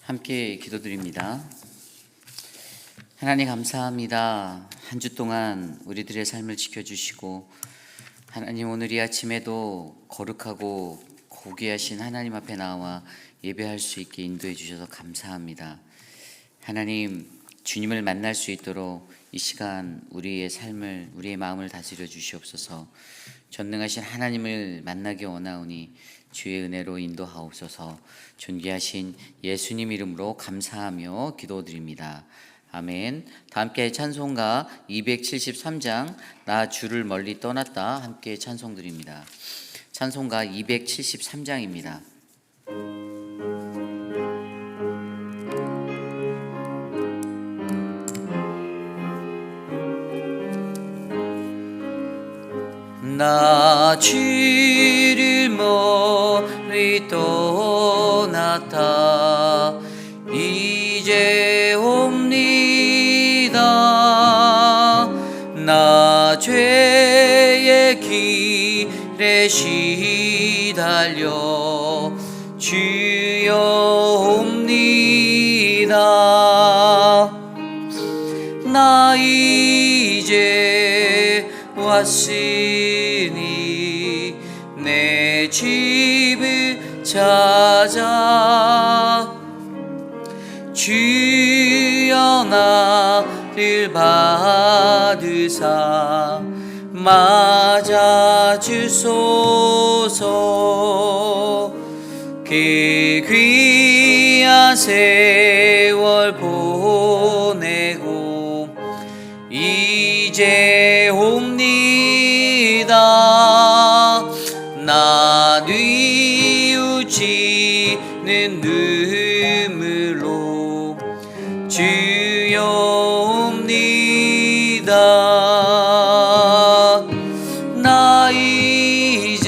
함께 기도드립니다. 하나님 감사합니다. 한 주 동안 우리들의 삶을 지켜주시고 하나님 오늘 이 아침에도 거룩하고 고귀하신 하나님 앞에 나와 예배할 수 있게 인도해 주셔서 감사합니다. 하나님 주님을 만날 수 있도록 이 시간 우리의 삶을 우리의 마음을 다스려 주시옵소서. 전능하신 하나님을 만나기 원하오니 주의 은혜로 인도하옵소서. 존귀하신 예수님 이름으로 감사하며 기도드립니다. 아멘. 다 함께 찬송가 273장 나 주를 멀리 떠났다 함께 찬송드립니다. 찬송가 273장입니다. 나 주를 멀리 떠났다 이제 옵니다. 나 죄의 길에 시달려 주여 옵니다. 나 이제 왔으니 내 집을 찾아 주여 나를 받으사 맞아 주소서. 그 귀한 세월 보내고 이제 옵니다. 나 뉘우치는 눈물로 주여 옵니다. 나 이제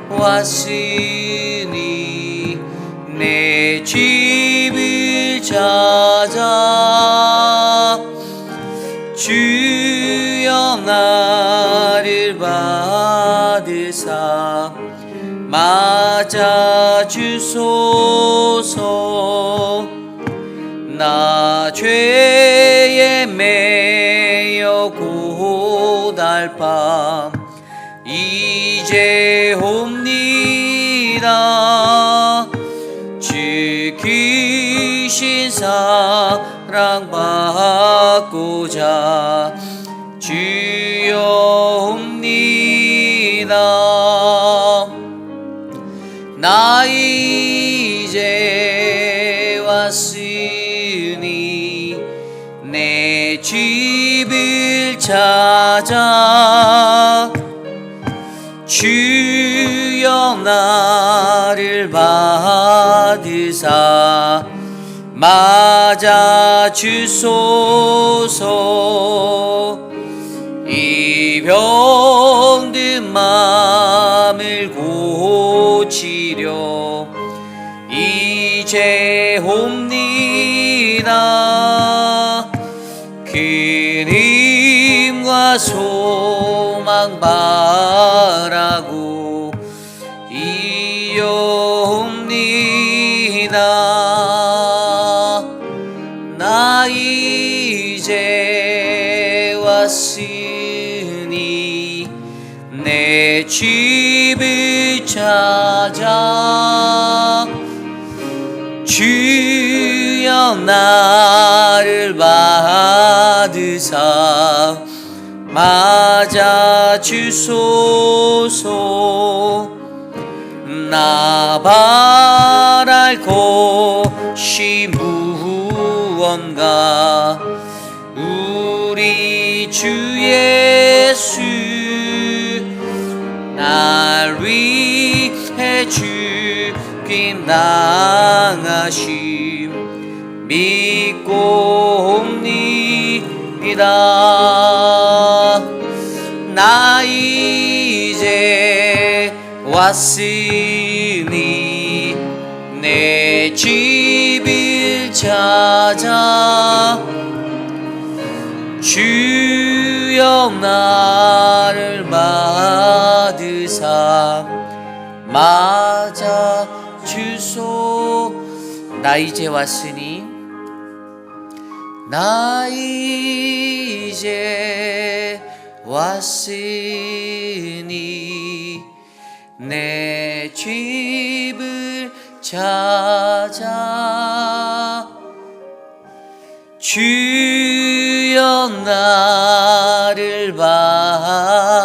왔으니 내 집을 찾아 주여 나를 받으사 맞아 주소서. 나 죄에 매여 고달밤 이제 옵니다. 주 크신 사랑 받고자 주여 옵니다. 나 이제 왔으니 내 집을 찾아 주여 나를 받으사 맞아 주소서. 이 병든 맘을 고치려 이제 옵니다. 큰 힘과 소망 바라고 이어옵니다. 나 이제 왔으니 내 집을 찾아 주여 나를 받으사 맞아 주소서. 나 바랄 것이 무언가 우리 주 예수 날 위해 죽임 당하심 믿고 옵니다. 나 이제 왔으니 내 집을 찾아 주여 나를 받으사 맞아 주소서. 나 이제 왔으니 나 이제 왔으니 내 집을 찾아 주여 나를 받으사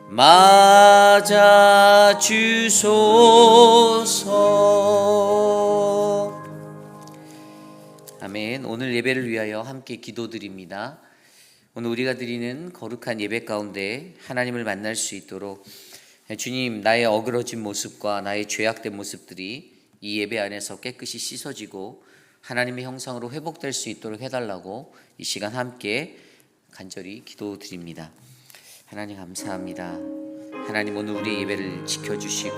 맞아 주소서. 아멘. 오늘 예배를 위하여 함께 기도드립니다. 오늘 우리가 드리는 거룩한 예배 가운데 하나님을 만날 수 있도록 주님, 나의 어그러진 모습과 나의 죄악된 모습들이 이 예배 안에서 깨끗이 씻어지고 하나님의 형상으로 회복될 수 있도록 해달라고 이 시간 함께 간절히 기도드립니다. 하나님 감사합니다. 하나님, 오늘 우리의 예배를 지켜주시고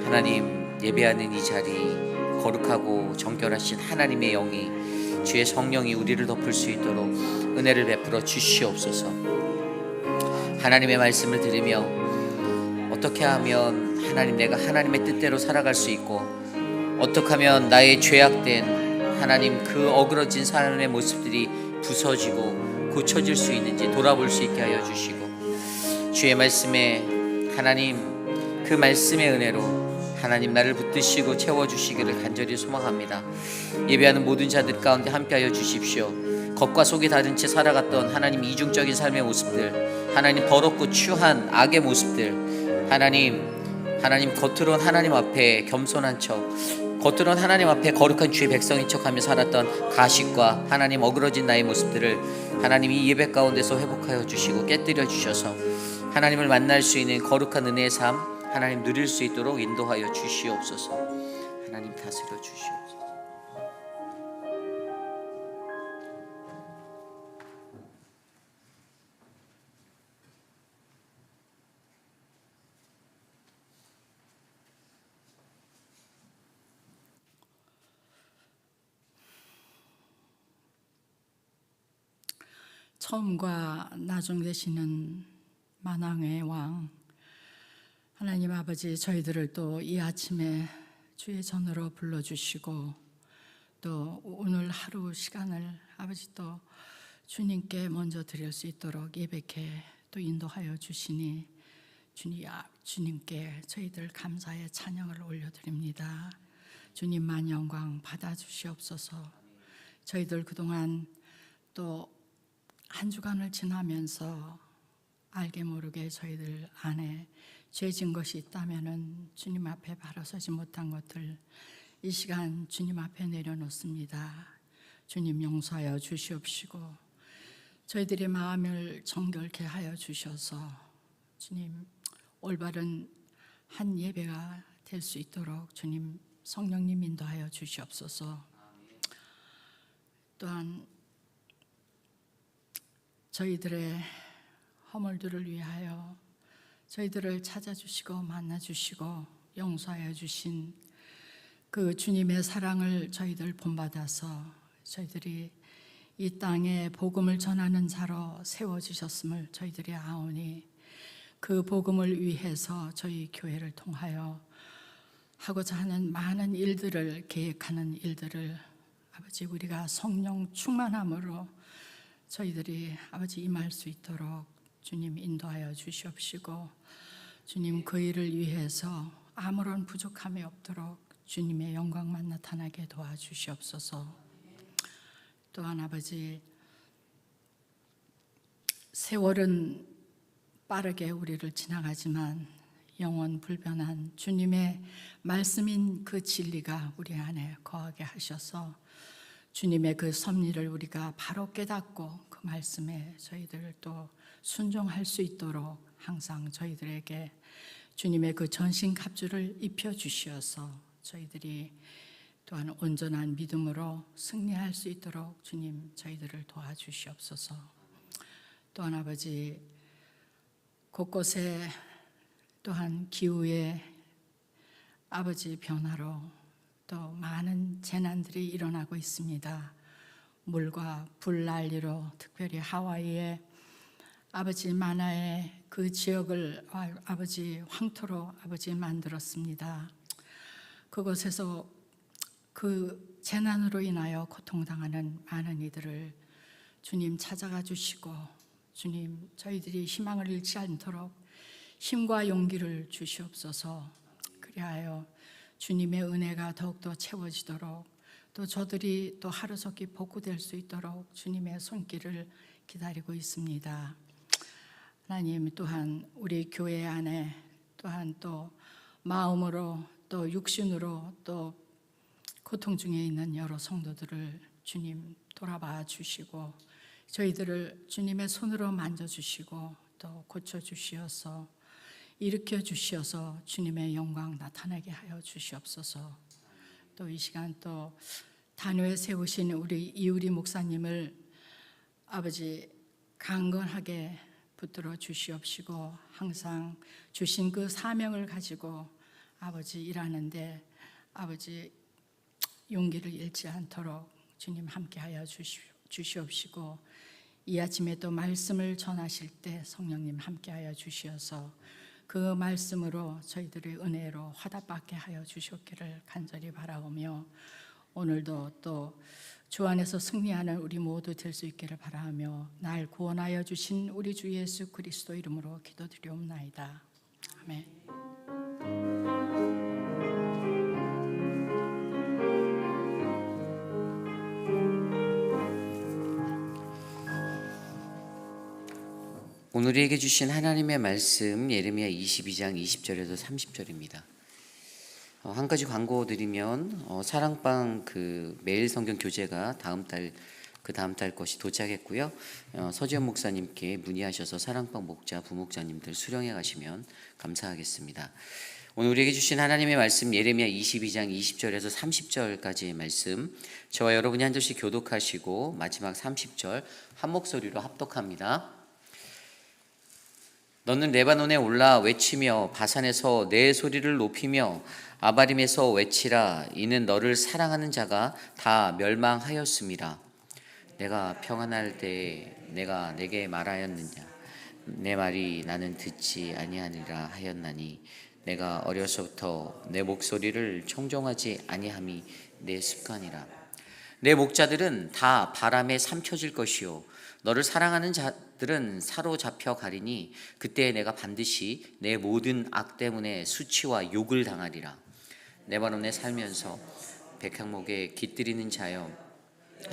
하나님, 예배하는 이 자리 거룩하고 정결하신 하나님의 영이, 주의 성령이 우리를 덮을 수 있도록 은혜를 베풀어 주시옵소서. 하나님의 말씀을 들으며 어떻게 하면 하나님, 내가 하나님의 뜻대로 살아갈 수 있고 어떻게 하면 나의 죄악된 하나님 그 어그러진 삶의 모습들이 부서지고 고쳐질 수 있는지 돌아볼 수 있게 하여 주시고, 주의 말씀에 하나님 그 말씀의 은혜로 하나님 나를 붙드시고 채워주시기를 간절히 소망합니다. 예배하는 모든 자들 가운데 함께하여 주십시오. 겉과 속이 다른 채 살아갔던 하나님 이중적인 삶의 모습들, 하나님 더럽고 추한 악의 모습들, 하나님 겉으론 하나님 앞에 겸손한 척, 겉으론 하나님 앞에 거룩한 주의 백성인 척하며 살았던 가식과 하나님 어그러진 나의 모습들을 하나님 이 예배 가운데서 회복하여 주시고 깨뜨려 주셔서 하나님을 만날 수 있는 거룩한 은혜의 삶 하나님 누릴 수 있도록 인도하여 주시옵소서. 하나님 다스려 주시옵소서. 처음과 나중 되시는 만왕의 왕 하나님 아버지, 저희들을 또 이 아침에 주의 전으로 불러주시고 또 오늘 하루 시간을 아버지 또 주님께 먼저 드릴 수 있도록 예배케 또 인도하여 주시니 주님께 저희들 감사의 찬양을 올려드립니다. 주님만 영광 받아주시옵소서. 저희들 그동안 또 한 주간을 지나면서 알게 모르게 저희들 안에 죄진 것이 있다면은 주님 앞에 바로 서지 못한 것들 이 시간 주님 앞에 내려놓습니다. 주님 용서하여 주시옵시고 저희들의 마음을 정결케 하여 주셔서 주님 올바른 한 예배가 될 수 있도록 주님 성령님 인도하여 주시옵소서. 또한 저희들의 허물들을 위하여 저희들을 찾아주시고 만나주시고 용서하여 주신 그 주님의 사랑을 저희들 본받아서 저희들이 이 땅에 복음을 전하는 자로 세워주셨음을 저희들이 아오니 그 복음을 위해서 저희 교회를 통하여 하고자 하는 많은 일들을 계획하는 일들을 아버지 우리가 성령 충만함으로 저희들이 아버지 임할 수 있도록 주님 인도하여 주시옵시고 주님 그 일을 위해서 아무런 부족함이 없도록 주님의 영광만 나타나게 도와주시옵소서. 또한 아버지 세월은 빠르게 우리를 지나가지만 영원 불변한 주님의 말씀인 그 진리가 우리 안에 거하게 하셔서 주님의 그 섭리를 우리가 바로 깨닫고 그 말씀에 저희들 또 순종할 수 있도록 항상 저희들에게 주님의 그 전신갑주를 입혀주시어서 저희들이 또한 온전한 믿음으로 승리할 수 있도록 주님 저희들을 도와주시옵소서. 또한 아버지 곳곳에 또한 기후의 아버지 변화로 또 많은 재난들이 일어나고 있습니다. 물과 불 난리로 특별히 하와이의 아버지 만화의 그 지역을 아버지 황토로 아버지 만들었습니다. 그곳에서 그 재난으로 인하여 고통당하는 많은 이들을 주님 찾아가 주시고, 주님 저희들이 희망을 잃지 않도록 힘과 용기를 주시옵소서. 그리하여 주님의 은혜가 더욱더 채워지도록, 또 저들이 또 하루속히 복구될 수 있도록 주님의 손길을 기다리고 있습니다. 하나님, 또한 우리 교회 안에 또한 또 마음으로 또 육신으로 또 고통 중에 있는 여러 성도들을 주님 돌아봐 주시고, 저희들을 주님의 손으로 만져주시고 또 고쳐주시어서 일으켜 주시어서 주님의 영광 나타나게 하여 주시옵소서. 또 이 시간 또 단위에 세우신 우리 이우리 목사님을 아버지 강건하게 붙들어 주시옵시고, 항상 주신 그 사명을 가지고 아버지 일하는데 아버지 용기를 잃지 않도록 주님 함께하여 주시옵시고, 이 아침에 또 말씀을 전하실 때 성령님 함께하여 주시어서 그 말씀으로 저희들의 은혜로 화답받게 하여 주시옵기를 간절히 바라오며, 오늘도 또 주 안에서 승리하는 우리 모두 될 수 있기를 바라며 날 구원하여 주신 우리 주 예수 그리스도 이름으로 기도드리옵나이다. 아멘. 오늘 우리에게 주신 하나님의 말씀 예레미야 22장 20절에서 30절입니다. 한 가지 광고 드리면 사랑방 그 매일 성경 교재가 다음 달 것이 도착했고요. 서지현 목사님께 문의하셔서 사랑방 목자 부목자님들 수령해 가시면 감사하겠습니다. 오늘 우리에게 주신 하나님의 말씀 예레미야 22장 20절에서 30절까지의 말씀, 저와 여러분이 한 절씩 교독하시고 마지막 30절 한 목소리로 합독합니다. 너는 레바논에 올라 외치며 바산에서 내 소리를 높이며 아바림에서 외치라. 이는 너를 사랑하는 자가 다 멸망하였음이라. 내가 평안할 때에 내가 내게 말하였느냐? 내 말이 나는 듣지 아니하니라 하였나니 내가 어려서부터 내 목소리를 청종하지 아니함이 내 습관이라. 내 목자들은 다 바람에 삼켜질 것이요 너를 사랑하는 자들은 사로잡혀 가리니 그때 내가 반드시 내 모든 악 때문에 수치와 욕을 당하리라. 레바논에 살면서 백향목에 깃들이는 자여,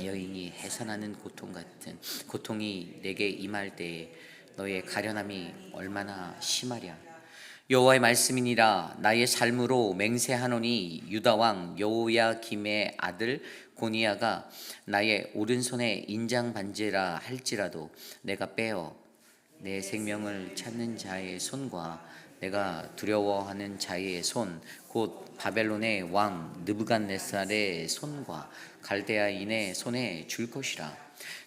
여인이 해산하는 고통 같은 고통이 내게 임할 때에 너의 가련함이 얼마나 심하랴. 여호와의 말씀이니라. 나의 삶으로 맹세하노니 유다 왕 여호야김의 아들 고니야가 나의 오른손에 인장 반지라 할지라도 내가 빼어 내 생명을 찾는 자의 손과 내가 두려워하는 자의 손, 곧 바벨론의 왕 느부갓네살의 손과 갈대아인의 손에 줄 것이라.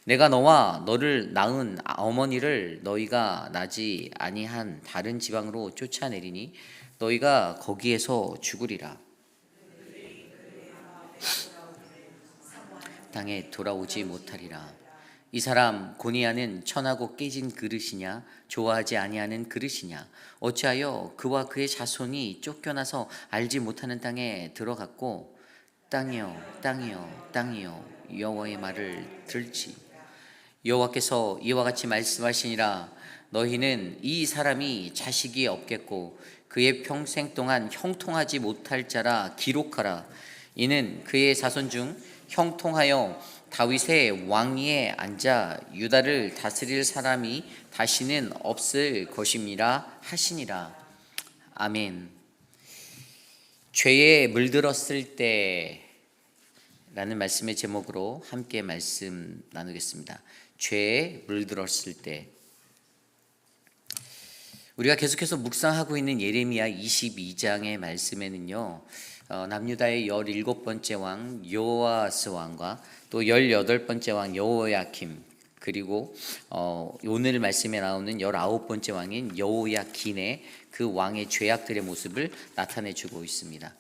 내가 너와 너를 낳은 어머니를 너희가 나지 아니한 다른 지방으로 쫓아내리니 너희가 거기에서 죽으리라. 땅에 돌아오지 못하리라. 이 사람 고니야는 천하고 깨진 그릇이냐? 좋아하지 아니하는 그릇이냐? 어찌하여 그와 그의 자손이 쫓겨나서 알지 못하는 땅에 들어갔고, 땅이여 땅이여 땅이여 여호와의 말을 들지. 여호와께서 이와 같이 말씀하시니라. 너희는 이 사람이 자식이 없겠고 그의 평생 동안 형통하지 못할 자라 기록하라. 이는 그의 자손 중 형통하여 다윗의 왕위에 앉아 유다를 다스릴 사람이 다시는 없을 것임이라 하시니라. 아멘. 죄에 물들었을 때 라는 말씀의 제목으로 함께 말씀 나누겠습니다. 죄에 물들었을 때. 우리가 계속해서 묵상하고 있는 예레미야 22장의 말씀에는요, 남유다의 17번째 왕 여호아스 왕과 또 18번째 왕 여호야김, 그리고 오늘 말씀에 나오는 19번째 왕인 여호야긴의 그 왕의 죄악들의 모습을 나타내주고 있습니다.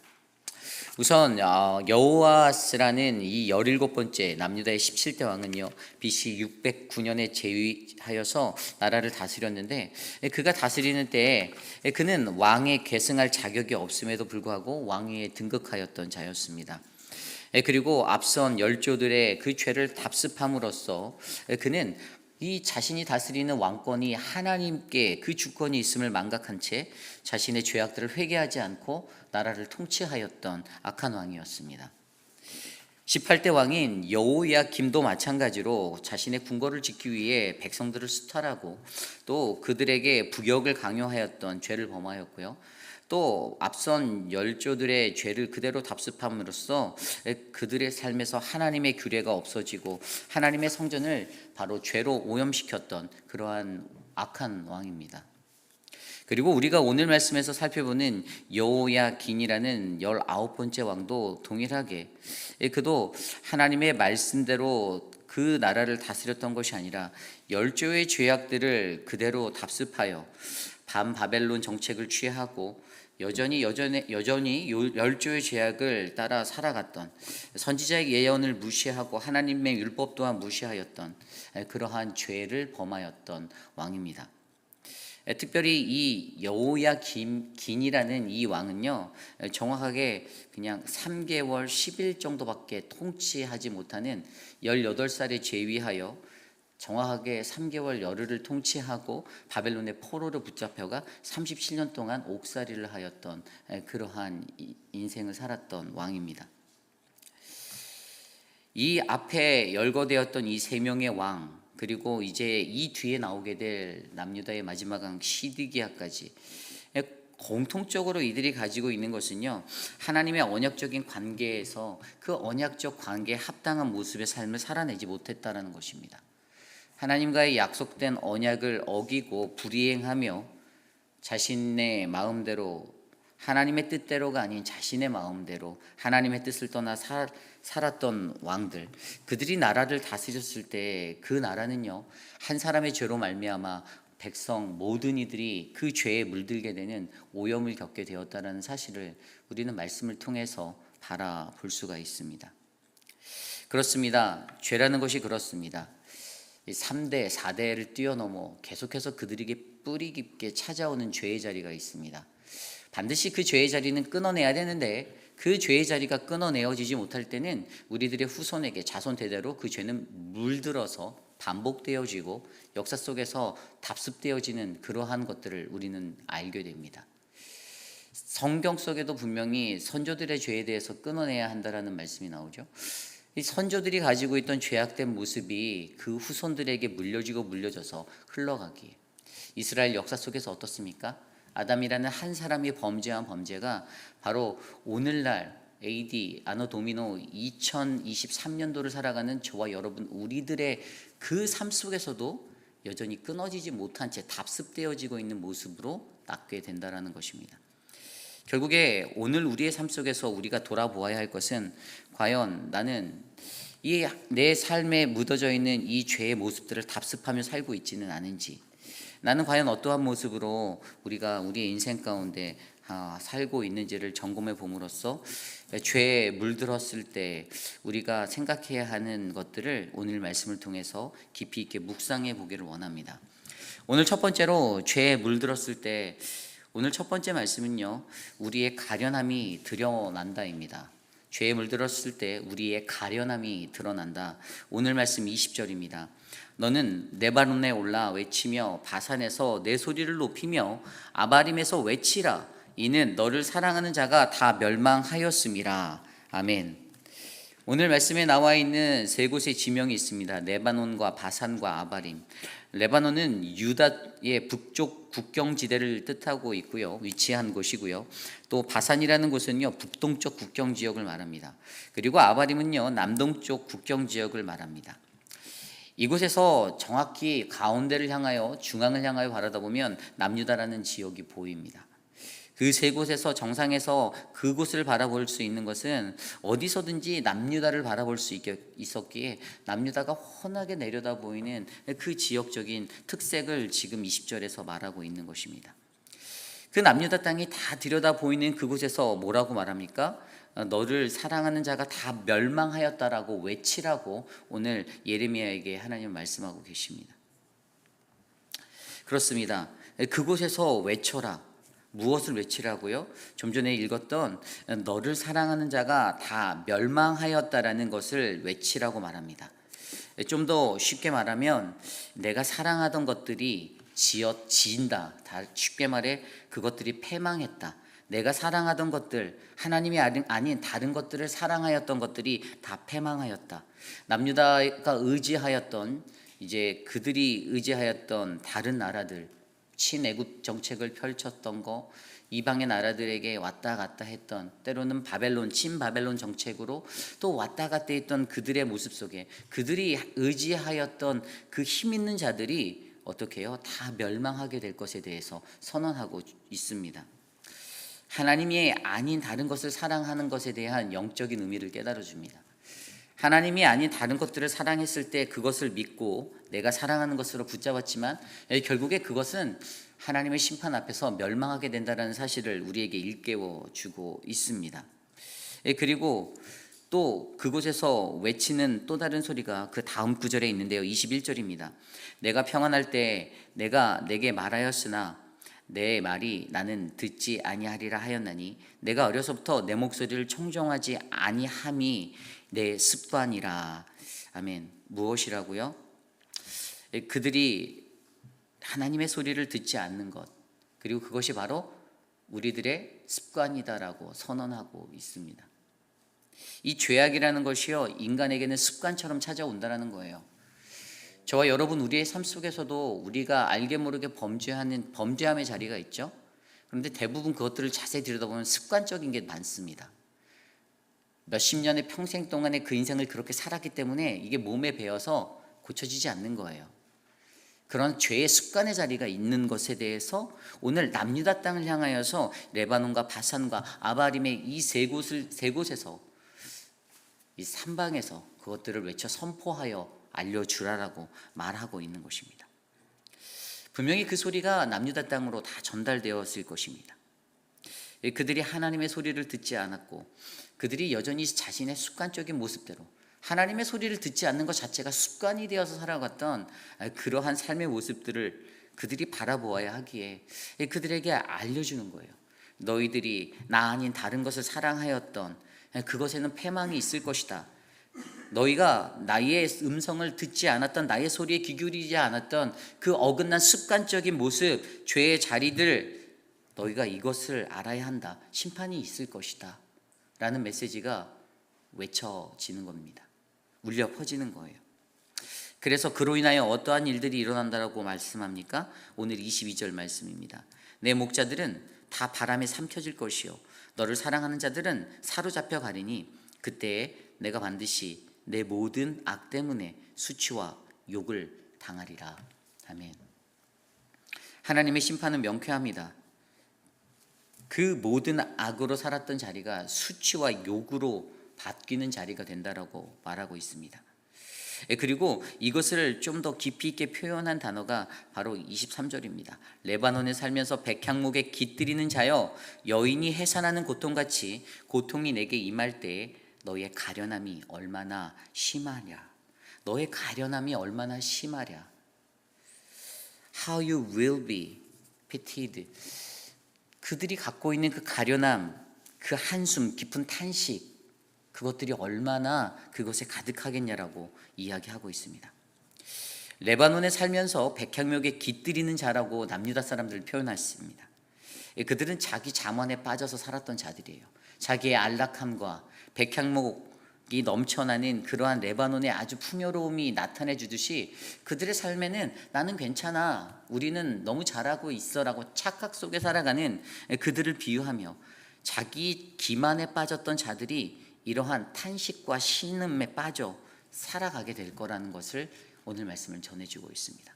우선 여호아스라는 이 17번째 남유다의 17대 왕은요, BC 609년에 재위하여서 나라를 다스렸는데, 그가 다스리는 때에 그는 왕에 계승할 자격이 없음에도 불구하고 왕위에 등극하였던 자였습니다. 그리고 앞선 열조들의 그 죄를 답습함으로써 그는 이 자신이 다스리는 왕권이 하나님께 그 주권이 있음을 망각한 채 자신의 죄악들을 회개하지 않고 나라를 통치하였던 악한 왕이었습니다. 18대 왕인 여호야김도 마찬가지로 자신의 궁궐을 짓기 위해 백성들을 수탈하고 또 그들에게 부역을 강요하였던 죄를 범하였고요. 또 앞선 열조들의 죄를 그대로 답습함으로써 그들의 삶에서 하나님의 규례가 없어지고 하나님의 성전을 바로 죄로 오염시켰던 그러한 악한 왕입니다. 그리고 우리가 오늘 말씀에서 살펴보는 여호야긴이라는 19번째 왕도 동일하게 그도 하나님의 말씀대로 그 나라를 다스렸던 것이 아니라 열조의 죄악들을 그대로 답습하여 반바벨론 정책을 취하고 여전히 열조의 죄악을 따라 살아갔던, 선지자의 예언을 무시하고 하나님의 율법 또한 무시하였던 그러한 죄를 범하였던 왕입니다. 특별히 이 여호야긴이라는 이 왕은요, 정확하게 그냥 3개월 10일 정도밖에 통치하지 못하는 18살에 재위하여 정확하게 3개월 열흘을 통치하고 바벨론의 포로로 붙잡혀가 37년 동안 옥살이를 하였던 그러한 인생을 살았던 왕입니다. 이 앞에 열거되었던 이 세 명의 왕, 그리고 이제 이 뒤에 나오게 될 남유다의 마지막 왕 시드기야까지 공통적으로 이들이 가지고 있는 것은요, 하나님의 언약적인 관계에서 그 언약적 관계에 합당한 모습의 삶을 살아내지 못했다라는 것입니다. 하나님과의 약속된 언약을 어기고 불이행하며 자신의 마음대로, 하나님의 뜻대로가 아닌 자신의 마음대로 하나님의 뜻을 떠나 살았던 왕들, 그들이 나라를 다스렸을 때 그 나라는요, 한 사람의 죄로 말미암아 백성 모든 이들이 그 죄에 물들게 되는 오염을 겪게 되었다는 사실을 우리는 말씀을 통해서 바라볼 수가 있습니다. 그렇습니다. 죄라는 것이 그렇습니다. 3대, 4대를 뛰어넘어 계속해서 그들에게 뿌리 깊게 찾아오는 죄의 자리가 있습니다. 반드시 그 죄의 자리는 끊어내야 되는데 그 죄의 자리가 끊어내어지지 못할 때는 우리들의 후손에게 자손 대대로 그 죄는 물들어서 반복되어지고 역사 속에서 답습되어지는 그러한 것들을 우리는 알게 됩니다. 성경 속에도 분명히 선조들의 죄에 대해서 끊어내야 한다라는 말씀이 나오죠. 이 선조들이 가지고 있던 죄악된 모습이 그 후손들에게 물려져서 흘러가기에 이스라엘 역사 속에서 어떻습니까? 아담이라는 한 사람이 범죄한 범죄가 바로 오늘날 AD 아노 도미노 2023년도를 살아가는 저와 여러분 우리들의 그 삶 속에서도 여전히 끊어지지 못한 채 답습되어지고 있는 모습으로 낫게 된다라는 것입니다. 결국에 오늘 우리의 삶 속에서 우리가 돌아보아야 할 것은 과연 나는 이 내 삶에 묻어져 있는 이 죄의 모습들을 답습하며 살고 있지는 않은지, 나는 과연 어떠한 모습으로 우리가 우리의 인생 가운데 살고 있는지를 점검해 봄으로써 죄에 물들었을 때 우리가 생각해야 하는 것들을 오늘 말씀을 통해서 깊이 있게 묵상해 보기를 원합니다. 오늘 첫 번째로 죄에 물들었을 때 오늘 첫 번째 말씀은요, 우리의 가련함이 드러난다입니다. 죄에 물들었을 때 우리의 가련함이 드러난다. 오늘 말씀 20절입니다. 너는 레바논에 올라 외치며 바산에서 내 소리를 높이며 아바림에서 외치라. 이는 너를 사랑하는 자가 다 멸망하였음이라. 아멘. 오늘 말씀에 나와 있는 세 곳의 지명이 있습니다. 레바논과 바산과 아바림. 레바논은 유다의 북쪽 국경지대를 뜻하고 있고요, 위치한 곳이고요. 또 바산이라는 곳은요, 북동쪽 국경지역을 말합니다. 그리고 아바림은요, 남동쪽 국경지역을 말합니다. 이곳에서 정확히 가운데를 향하여, 중앙을 향하여 바라다 보면 남유다라는 지역이 보입니다. 그 세 곳에서 정상에서 그곳을 바라볼 수 있는 것은 어디서든지 남유다를 바라볼 수 있었기에 남유다가 훤하게 내려다 보이는 그 지역적인 특색을 지금 20절에서 말하고 있는 것입니다. 그 남유다 땅이 다 들여다 보이는 그곳에서 뭐라고 말합니까? 너를 사랑하는 자가 다 멸망하였다라고 외치라고 오늘 예레미야에게 하나님 말씀하고 계십니다. 그렇습니다. 그곳에서 외쳐라. 무엇을 외치라고요? 좀 전에 읽었던 너를 사랑하는 자가 다 멸망하였다라는 것을 외치라고 말합니다. 좀 더 쉽게 말하면 내가 사랑하던 것들이 지인다. 쉽게 말해 그것들이 패망했다. 내가 사랑하던 것들, 하나님이 아닌 다른 것들을 사랑하였던 것들이 다 패망하였다. 남유다가 의지하였던, 이제 그들이 의지하였던 다른 나라들, 친애국 정책을 펼쳤던 거, 이방의 나라들에게 왔다 갔다 했던, 때로는 친바벨론 정책으로 또 왔다 갔다 했던 그들의 모습 속에 그들이 의지하였던 그 힘 있는 자들이 어떻게 해요? 다 멸망하게 될 것에 대해서 선언하고 있습니다. 하나님이 아닌 다른 것을 사랑하는 것에 대한 영적인 의미를 깨달아 줍니다. 하나님이 아닌 다른 것들을 사랑했을 때 그것을 믿고 내가 사랑하는 것으로 붙잡았지만 결국에 그것은 하나님의 심판 앞에서 멸망하게 된다는 사실을 우리에게 일깨워 주고 있습니다. 그리고 또 그곳에서 외치는 또 다른 소리가 그 다음 구절에 있는데요. 21절입니다. 내가 평안할 때 내가 내게 말하였으나 내 말이 나는 듣지 아니하리라 하였나니 내가 어려서부터 내 목소리를 청정하지 아니함이 내 습관이라. 아멘. 무엇이라고요? 그들이 하나님의 소리를 듣지 않는 것, 그리고 그것이 바로 우리들의 습관이다라고 선언하고 있습니다. 이 죄악이라는 것이요, 인간에게는 습관처럼 찾아온다는 거예요. 저와 여러분, 우리의 삶 속에서도 우리가 알게 모르게 범죄함의 자리가 있죠. 그런데 대부분 그것들을 자세히 들여다보면 습관적인 게 많습니다. 몇십 년의 평생 동안에 그 인생을 그렇게 살았기 때문에 이게 몸에 배어서 고쳐지지 않는 거예요. 그런 죄의 습관의 자리가 있는 것에 대해서 오늘 남유다 땅을 향하여서 레바논과 바산과 아바림의 이 세 곳에서, 이 삼방에서 그것들을 외쳐 선포하여 알려주라라고 말하고 있는 것입니다. 분명히 그 소리가 남유다 땅으로 다 전달되었을 것입니다. 그들이 하나님의 소리를 듣지 않았고 그들이 여전히 자신의 습관적인 모습대로 하나님의 소리를 듣지 않는 것 자체가 습관이 되어서 살아갔던 그러한 삶의 모습들을 그들이 바라보아야 하기에 그들에게 알려주는 거예요. 너희들이 나 아닌 다른 것을 사랑하였던 그것에는 패망이 있을 것이다. 너희가 나의 음성을 듣지 않았던, 나의 소리에 귀 기울이지 않았던 그 어긋난 습관적인 모습, 죄의 자리들, 너희가 이것을 알아야 한다. 심판이 있을 것이다 라는 메시지가 외쳐지는 겁니다. 울려 퍼지는 거예요. 그래서 그로 인하여 어떠한 일들이 일어난다고 말씀합니까? 오늘 22절 말씀입니다. 내 목자들은 다 바람에 삼켜질 것이요 너를 사랑하는 자들은 사로잡혀 가리니 그때에 내가 반드시 내 모든 악 때문에 수치와 욕을 당하리라. 아멘. 하나님의 심판은 명쾌합니다. 그 모든 악으로 살았던 자리가 수치와 욕으로 바뀌는 자리가 된다라고 말하고 있습니다. 그리고 이것을 좀 더 깊이 있게 표현한 단어가 바로 23절입니다. 레바논에 살면서 백향목에 깃들이는 자여, 여인이 해산하는 고통같이 고통이 내게 임할 때에 너의 가련함이 얼마나 심하냐. 너의 가련함이 얼마나 심하랴. How you will be pitied. 그들이 갖고 있는 그 가련함, 그 한숨, 깊은 탄식, 그것들이 얼마나 그것에 가득하겠냐라고 이야기하고 있습니다. 레바논에 살면서 백향목에 깃들이는 자라고 남유다 사람들을 표현했습니다. 그들은 자기 잠언에 빠져서 살았던 자들이에요. 자기의 안락함과 백향목이 넘쳐나는 그러한 레바논의 아주 풍요로움이 나타내 주듯이 그들의 삶에는 나는 괜찮아, 우리는 너무 잘하고 있어라고 착각 속에 살아가는 그들을 비유하며 자기 기만에 빠졌던 자들이 이러한 탄식과 신음에 빠져 살아가게 될 거라는 것을 오늘 말씀을 전해주고 있습니다.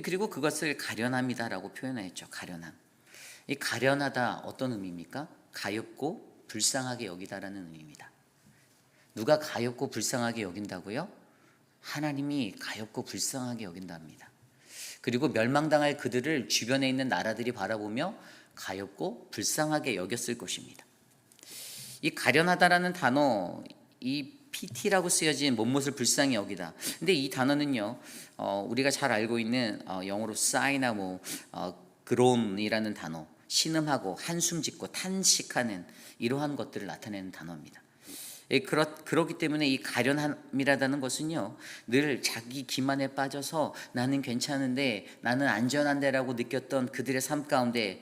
그리고 그것을 가련함이다라고 표현했죠. 가련함. 이 가련하다 어떤 의미입니까? 가엾고 불쌍하게 여기다라는 의미입니다. 누가 가엾고 불쌍하게 여긴다고요? 하나님이 가엾고 불쌍하게 여긴답니다. 그리고 멸망당할 그들을 주변에 있는 나라들이 바라보며 가엾고 불쌍하게 여겼을 것입니다. 이 가련하다라는 단어, 이 PT라고 쓰여진 못못을 불쌍히 여기다. 근데 이 단어는요, 우리가 잘 알고 있는 영어로 sigh나 groan이라는 단어, 신음하고 한숨 짓고 탄식하는 이러한 것들을 나타내는 단어입니다. 그렇기 때문에 이 가련함이라는 것은요, 늘 자기 기만에 빠져서 나는 괜찮은데, 나는 안전한데라고 느꼈던 그들의 삶 가운데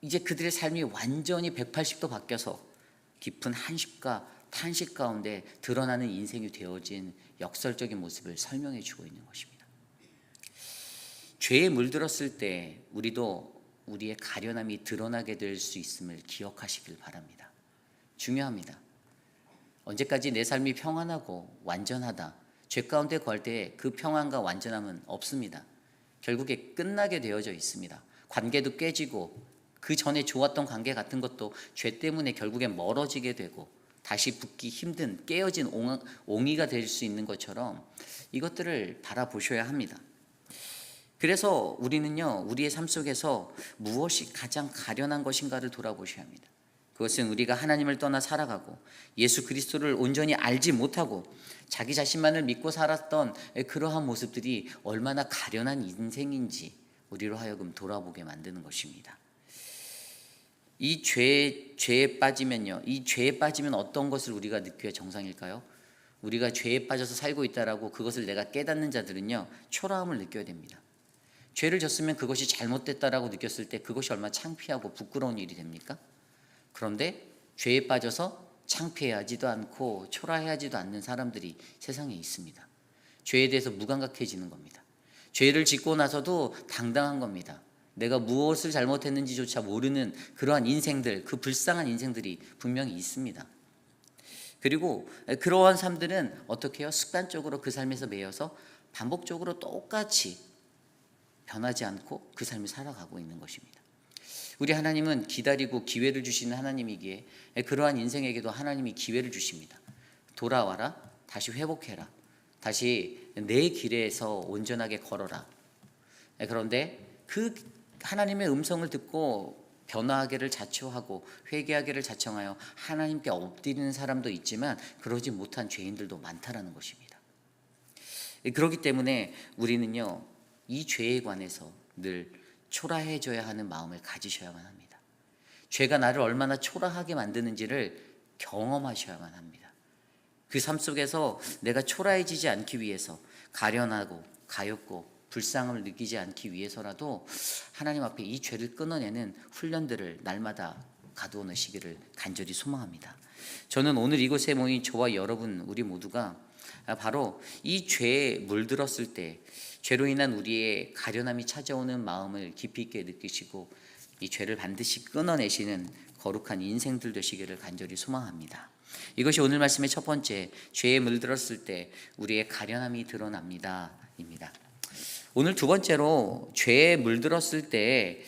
이제 그들의 삶이 완전히 180도 바뀌어서 깊은 한식과 탄식 가운데 드러나는 인생이 되어진 역설적인 모습을 설명해 주고 있는 것입니다. 죄에 물들었을 때 우리도 우리의 가련함이 드러나게 될 수 있음을 기억하시길 바랍니다. 중요합니다. 언제까지 내 삶이 평안하고 완전하다, 죄 가운데 거할 때 그 평안과 완전함은 없습니다. 결국에 끝나게 되어져 있습니다. 관계도 깨지고 그 전에 좋았던 관계 같은 것도 죄 때문에 결국엔 멀어지게 되고 다시 붙기 힘든 깨어진 옹이가 될 수 있는 것처럼 이것들을 바라보셔야 합니다. 그래서 우리는요, 우리의 삶 속에서 무엇이 가장 가련한 것인가를 돌아보셔야 합니다. 그것은 우리가 하나님을 떠나 살아가고 예수 그리스도를 온전히 알지 못하고 자기 자신만을 믿고 살았던 그러한 모습들이 얼마나 가련한 인생인지 우리로 하여금 돌아보게 만드는 것입니다. 이 죄에 빠지면요, 이 죄에 빠지면 어떤 것을 우리가 느껴야 정상일까요? 우리가 죄에 빠져서 살고 있다라고 그것을 내가 깨닫는 자들은요, 초라함을 느껴야 됩니다. 죄를 졌으면 그것이 잘못됐다라고 느꼈을 때 그것이 얼마나 창피하고 부끄러운 일이 됩니까? 그런데 죄에 빠져서 창피하지도 않고 초라해하지도 않는 사람들이 세상에 있습니다. 죄에 대해서 무감각해지는 겁니다. 죄를 짓고 나서도 당당한 겁니다. 내가 무엇을 잘못했는지조차 모르는 그러한 인생들, 그 불쌍한 인생들이 분명히 있습니다. 그리고 그러한 삶들은 어떻게 해요? 습관적으로 그 삶에서 매여서 반복적으로 똑같이 변하지 않고 그 삶을 살아가고 있는 것입니다. 우리 하나님은 기다리고 기회를 주시는 하나님이기에 그러한 인생에게도 하나님이 기회를 주십니다. 돌아와라, 다시 회복해라, 다시 내 길에서 온전하게 걸어라. 그런데 그 하나님의 음성을 듣고 변화하기를 자초하고 회개하기를 자청하여 하나님께 엎드리는 사람도 있지만 그러지 못한 죄인들도 많다라는 것입니다. 그렇기 때문에 우리는요, 이 죄에 관해서 늘 초라해져야 하는 마음을 가지셔야만 합니다. 죄가 나를 얼마나 초라하게 만드는지를 경험하셔야만 합니다. 그 삶 속에서 내가 초라해지지 않기 위해서 가련하고 가엾고 불쌍함을 느끼지 않기 위해서라도 하나님 앞에 이 죄를 끊어내는 훈련들을 날마다 가두어 놓으시기를 간절히 소망합니다. 저는 오늘 이곳에 모인 저와 여러분 우리 모두가 바로 이 죄에 물들었을 때 죄로 인한 우리의 가련함이 찾아오는 마음을 깊이 있게 느끼시고 이 죄를 반드시 끊어내시는 거룩한 인생들 되시기를 간절히 소망합니다. 이것이 오늘 말씀의 첫 번째, 죄에 물들었을 때 우리의 가련함이 드러납니다 입니다. 오늘 두 번째로 죄에 물들었을 때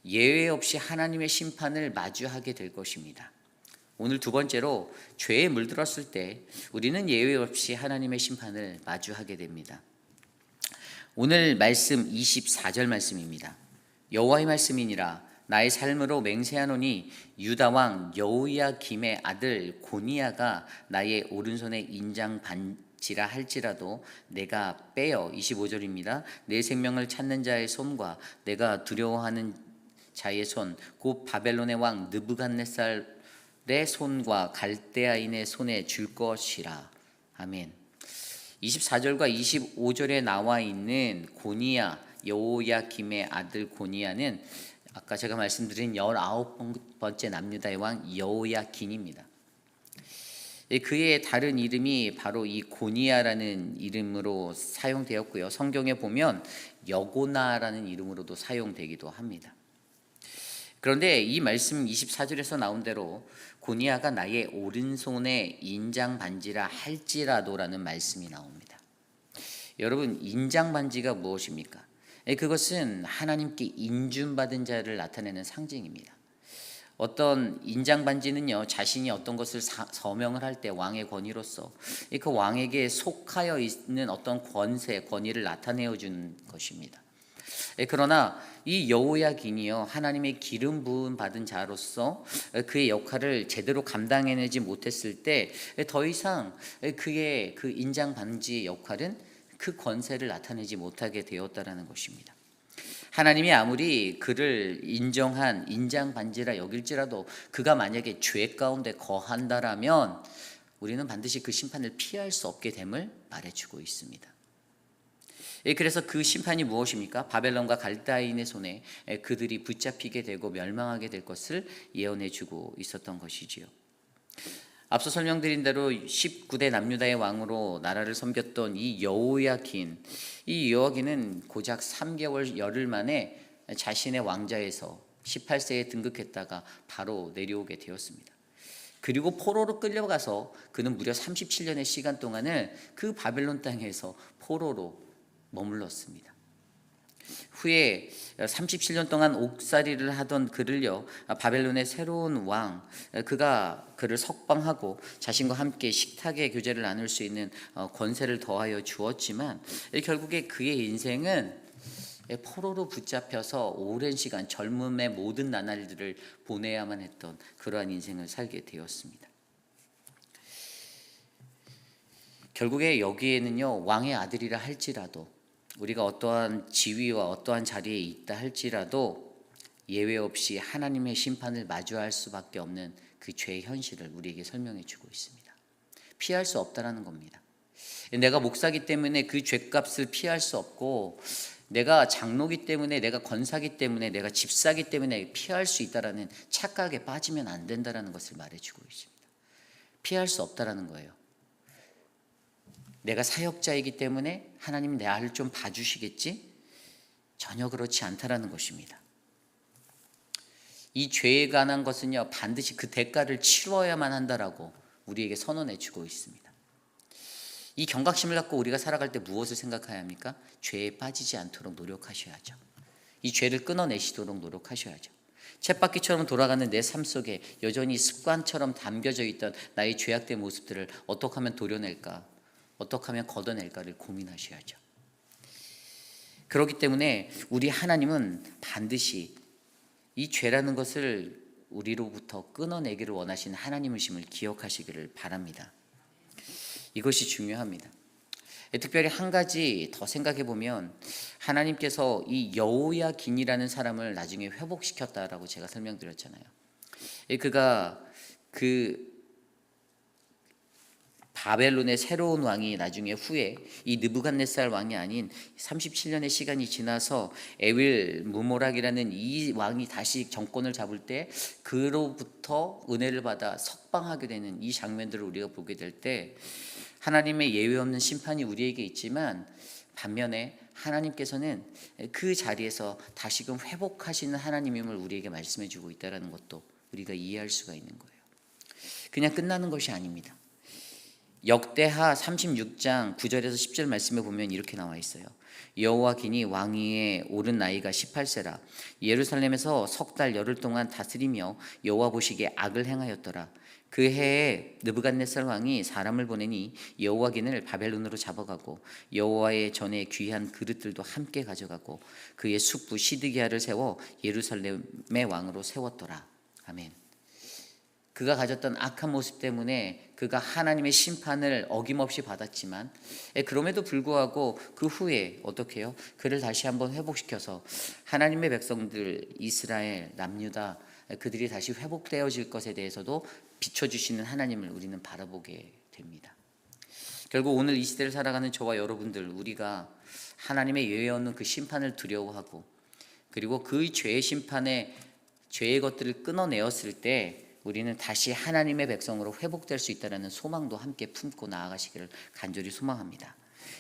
예외 없이 하나님의 심판을 마주하게 될 것입니다. 오늘 두 번째로 죄에 물들었을 때 우리는 예외 없이 하나님의 심판을 마주하게 됩니다. 오늘 말씀 24절 말씀입니다. 여호와의 말씀이니라 나의 삶으로 맹세하노니 유다 왕 여호야김의 아들 고니야가 나의 오른손에 인장 반지라 할지라도 내가 빼어 25절입니다. 내 생명을 찾는 자의 손과 내가 두려워하는 자의 손 곧 바벨론의 왕 느부갓네살의 손과 갈대아인의 손에 줄 것이라. 아멘. 24절과 25절에 나와 있는 고니야, 여호야김의 아들 고니야는 아까 제가 말씀드린 19번째 남유다의 왕 여호야긴입니다. 그의 다른 이름이 바로 이 고니야라는 이름으로 사용되었고요. 성경에 보면 여고나라는 이름으로도 사용되기도 합니다. 그런데 이 말씀 24절에서 나온 대로 고니야가 나의 오른손에 인장 반지라 할지라도라는 말씀이 나옵니다. 여러분, 인장 반지가 무엇입니까? 그것은 하나님께 인준받은 자를 나타내는 상징입니다. 어떤 인장 반지는요, 자신이 어떤 것을 서명을 할 때 왕의 권위로서 그 왕에게 속하여 있는 어떤 권세, 권위를 나타내어 주는 것입니다. 그러나 이 여호야긴이요, 하나님의 기름 부음 받은 자로서 그의 역할을 제대로 감당해내지 못했을 때 더 이상 그의 그 인장 반지의 역할은 그 권세를 나타내지 못하게 되었다라는 것입니다. 하나님이 아무리 그를 인정한 인장 반지라 여길지라도 그가 만약에 죄 가운데 거한다라면 우리는 반드시 그 심판을 피할 수 없게 됨을 말해주고 있습니다. 그래서 그 심판이 무엇입니까? 바벨론과 갈대아인의 손에 그들이 붙잡히게 되고 멸망하게 될 것을 예언해주고 있었던 것이지요. 앞서 설명드린 대로 19대 남유다의 왕으로 나라를 섬겼던 이 여호야긴은 고작 3개월 열흘 만에 자신의 왕좌에서 18세에 등극했다가 바로 내려오게 되었습니다. 그리고 포로로 끌려가서 그는 무려 37년의 시간 동안을 그 바벨론 땅에서 포로로 머물렀습니다. 후에 37년 동안 옥살이를 하던 그를요, 바벨론의 새로운 왕, 그가 그를 석방하고 자신과 함께 식탁의 교제를 나눌 수 있는 권세를 더하여 주었지만 결국에 그의 인생은 포로로 붙잡혀서 오랜 시간 젊음의 모든 나날들을 보내야만 했던 그러한 인생을 살게 되었습니다. 결국에 여기에는요, 왕의 아들이라 할지라도 우리가 어떠한 지위와 어떠한 자리에 있다 할지라도 예외 없이 하나님의 심판을 마주할 수밖에 없는 그 죄의 현실을 우리에게 설명해 주고 있습니다. 피할 수 없다라는 겁니다. 내가 목사기 때문에 그 죄값을 피할 수 없고, 내가 장로기 때문에, 내가 권사기 때문에, 내가 집사기 때문에 피할 수 있다라는 착각에 빠지면 안 된다라는 것을 말해주고 있습니다. 피할 수 없다라는 거예요. 내가 사역자이기 때문에 하나님 내 아를 좀 봐주시겠지? 전혀 그렇지 않다라는 것입니다. 이 죄에 관한 것은요, 반드시 그 대가를 치러야만 한다라고 우리에게 선언해 주고 있습니다. 이 경각심을 갖고 우리가 살아갈 때 무엇을 생각해야 합니까? 죄에 빠지지 않도록 노력하셔야죠. 이 죄를 끊어내시도록 노력하셔야죠. 쳇바퀴처럼 돌아가는 내 삶 속에 여전히 습관처럼 담겨져 있던 나의 죄악된 모습들을 어떻게 하면 도려낼까, 어떻게 하면 걷어낼까를 고민하셔야죠. 그렇기 때문에 우리 하나님은 반드시 이 죄라는 것을 우리로부터 끊어내기를 원하시는 하나님이심을 기억하시기를 바랍니다. 이것이 중요합니다. 특별히 한 가지 더 생각해 보면, 하나님께서 이 여호야긴이라는 사람을 나중에 회복시켰다라고 제가 설명드렸잖아요. 그가 그 바벨론의 새로운 왕이 나중에 후에 이 느부갓네살 왕이 아닌 37년의 시간이 지나서 에윌 무모락이라는 이 왕이 다시 정권을 잡을 때 그로부터 은혜를 받아 석방하게 되는 이 장면들을 우리가 보게 될 때 하나님의 예외 없는 심판이 우리에게 있지만, 반면에 하나님께서는 그 자리에서 다시금 회복하시는 하나님임을 우리에게 말씀해 주고 있다는 것도 우리가 이해할 수가 있는 거예요. 그냥 끝나는 것이 아닙니다. 역대하 36장 9절에서 10절 말씀에 보면 이렇게 나와 있어요. 여호야긴이 왕위에 오른 나이가 18세라. 예루살렘에서 석 달 열흘 동안 다스리며 여호와 보시기에 악을 행하였더라. 그 해에 느부갓네살 왕이 사람을 보내니 여호야긴을 바벨론으로 잡아가고 여호와의 전에 귀한 그릇들도 함께 가져가고 그의 숙부 시드기야를 세워 예루살렘의 왕으로 세웠더라. 아멘. 그가 가졌던 악한 모습 때문에 그가 하나님의 심판을 어김없이 받았지만, 그럼에도 불구하고 그 후에 어떻게 해요? 그를 다시 한번 회복시켜서 하나님의 백성들 이스라엘, 남유다, 그들이 다시 회복되어질 것에 대해서도 비춰주시는 하나님을 우리는 바라보게 됩니다. 결국 오늘 이 시대를 살아가는 저와 여러분들, 우리가 하나님의 예외 없는 그 심판을 두려워하고, 그리고 그 죄의 심판에 죄의 것들을 끊어내었을 때 우리는 다시 하나님의 백성으로 회복될 수 있다는 소망도 함께 품고 나아가시기를 간절히 소망합니다.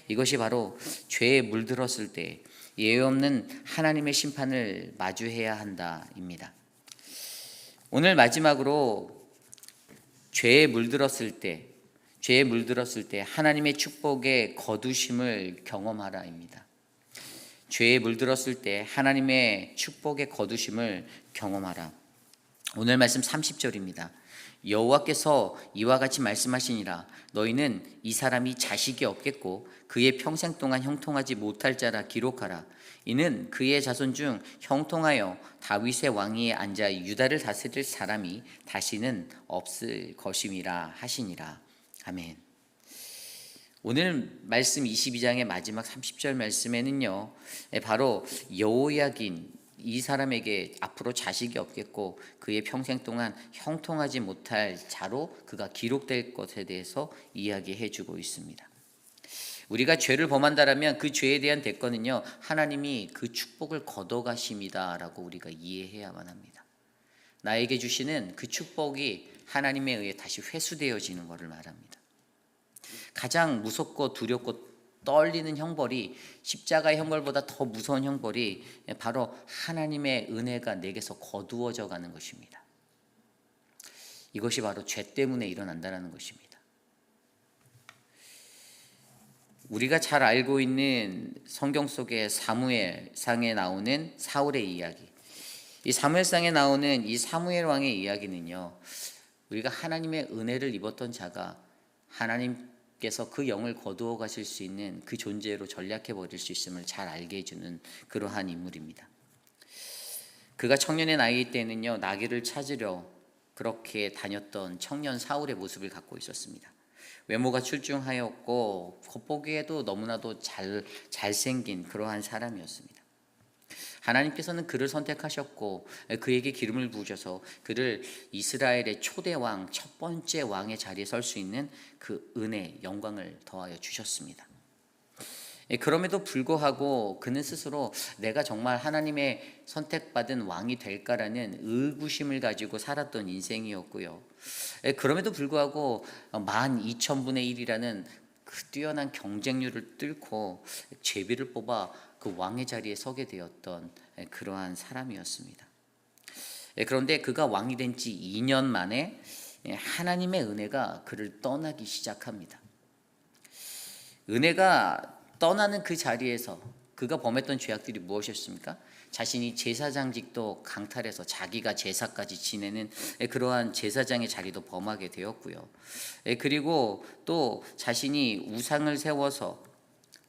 이것이 바로 죄에 물들었을 때 예외 없는 하나님의 심판을 마주해야 한다입니다. 오늘 마지막으로 죄에 물들었을 때 하나님의 축복의 거두심을 경험하라입니다. 죄에 물들었을 때 하나님의 축복의 거두심을 경험하라. 오늘 말씀 30절입니다. 여호와께서 이와 같이 말씀하시니라. 너희는 이 사람이 자식이 없겠고 그의 평생 동안 형통하지 못할 자라 기록하라. 이는 그의 자손 중 형통하여 다윗의 왕위에 앉아 유다를 다스릴 사람이 다시는 없을 것임이라 하시니라. 아멘. 오늘 말씀 22장의 마지막 30절 말씀에는요, 바로 여호야긴 이 사람에게 앞으로 자식이 없겠고 그의 평생 동안 형통하지 못할 자로 그가 기록될 것에 대해서 이야기해 주고 있습니다. 우리가 죄를 범한다라면 그 죄에 대한 대가는요, 하나님이 그 축복을 걷어가심이다라고 우리가 이해해야만 합니다. 나에게 주시는 그 축복이 하나님에 의해 다시 회수되어지는 것을 말합니다. 가장 무섭고 두렵고 떨리는 형벌이, 십자가의 형벌보다 더 무서운 형벌이 바로 하나님의 은혜가 내게서 거두어져 가는 것입니다. 이것이 바로 죄 때문에 일어난다는 것입니다. 우리가 잘 알고 있는 성경 속의 사무엘상에 나오는 사울의 이야기, 이 사무엘상에 나오는 이 사무엘 왕의 이야기는요, 우리가 하나님의 은혜를 입었던 자가 하나님께서 그 영을 거두어 가실 수 있는 그 존재로 전락해 버릴 수 있음을 잘 알게 해주는 그러한 인물입니다. 그가 청년의 나이 때는요, 나귀를 찾으려 그렇게 다녔던 청년 사울의 모습을 갖고 있었습니다. 외모가 출중하였고 겉보기에도 너무나도 잘생긴 그러한 사람이었습니다. 하나님께서는 그를 선택하셨고 그에게 기름을 부으셔서 그를 이스라엘의 초대 왕, 첫 번째 왕의 자리에 설 수 있는 그 은혜, 영광을 더하여 주셨습니다. 그럼에도 불구하고 그는 스스로 내가 정말 하나님의 선택받은 왕이 될까라는 의구심을 가지고 살았던 인생이었고요. 그럼에도 불구하고 12,000분의 1이라는 그 뛰어난 경쟁률을 뚫고 제비를 뽑아 그 왕의 자리에 서게 되었던 그러한 사람이었습니다. 그런데 그가 왕이 된 지 2년 만에 하나님의 은혜가 그를 떠나기 시작합니다. 은혜가 떠나는 그 자리에서 그가 범했던 죄악들이 무엇이었습니까? 자신이 제사장직도 강탈해서 자기가 제사까지 지내는 그러한 제사장의 자리도 범하게 되었고요. 그리고 또 자신이 우상을 세워서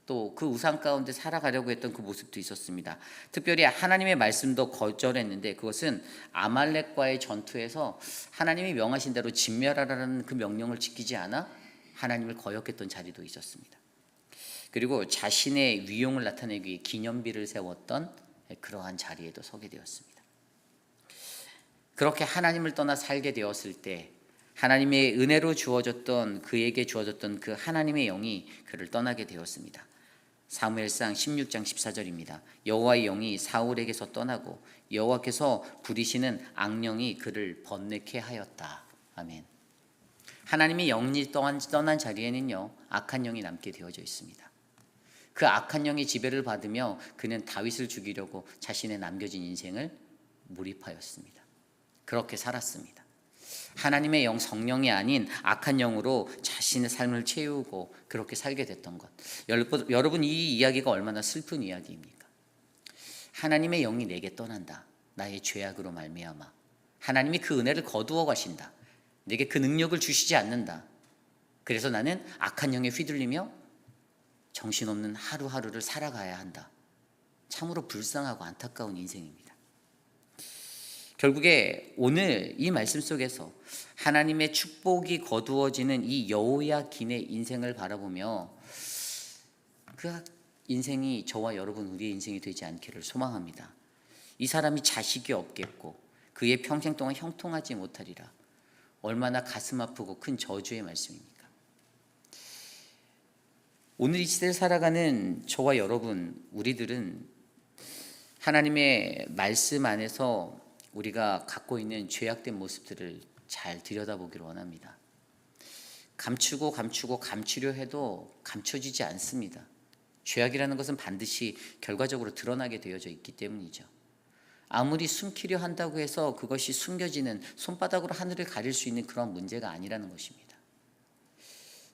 또 그 우상 가운데 살아가려고 했던 그 모습도 있었습니다. 특별히 하나님의 말씀도 거절했는데 그것은 아말렉과의 전투에서 하나님이 명하신 대로 진멸하라는 그 명령을 지키지 않아 하나님을 거역했던 자리도 있었습니다. 그리고 자신의 위용을 나타내기 위해 기념비를 세웠던 그러한 자리에도 서게 되었습니다. 그렇게 하나님을 떠나 살게 되었을 때 하나님의 은혜로 그에게 주어졌던 그 하나님의 영이 그를 떠나게 되었습니다. 사무엘상 16장 14절입니다. 여호와의 영이 사울에게서 떠나고 여호와께서 부리시는 악령이 그를 번뇌케 하였다. 아멘. 하나님의 영이 떠난 자리에는요, 악한 영이 남게 되어져 있습니다. 그 악한 영의 지배를 받으며 그는 다윗을 죽이려고 자신의 남겨진 인생을 몰입하였습니다. 그렇게 살았습니다. 하나님의 영, 성령이 아닌 악한 영으로 자신의 삶을 채우고 그렇게 살게 됐던 것. 여러분, 이 이야기가 얼마나 슬픈 이야기입니까? 하나님의 영이 내게 떠난다. 나의 죄악으로 말미암아 하나님이 그 은혜를 거두어 가신다. 내게 그 능력을 주시지 않는다. 그래서 나는 악한 영에 휘둘리며 정신없는 하루하루를 살아가야 한다. 참으로 불쌍하고 안타까운 인생입니다. 결국에 오늘 이 말씀 속에서 하나님의 축복이 거두어지는 이 여호야긴의 인생을 바라보며 그 인생이 저와 여러분 우리의 인생이 되지 않기를 소망합니다. 이 사람이 자식이 없겠고 그의 평생 동안 형통하지 못하리라. 얼마나 가슴 아프고 큰 저주의 말씀입니까? 오늘 이 시대를 살아가는 저와 여러분, 우리들은 하나님의 말씀 안에서 우리가 갖고 있는 죄악된 모습들을 잘 들여다보기를 원합니다. 감추고 감추려 해도 감춰지지 않습니다. 죄악이라는 것은 반드시 결과적으로 드러나게 되어져 있기 때문이죠. 아무리 숨기려 한다고 해서 그것이 숨겨지는, 손바닥으로 하늘을 가릴 수 있는 그런 문제가 아니라는 것입니다.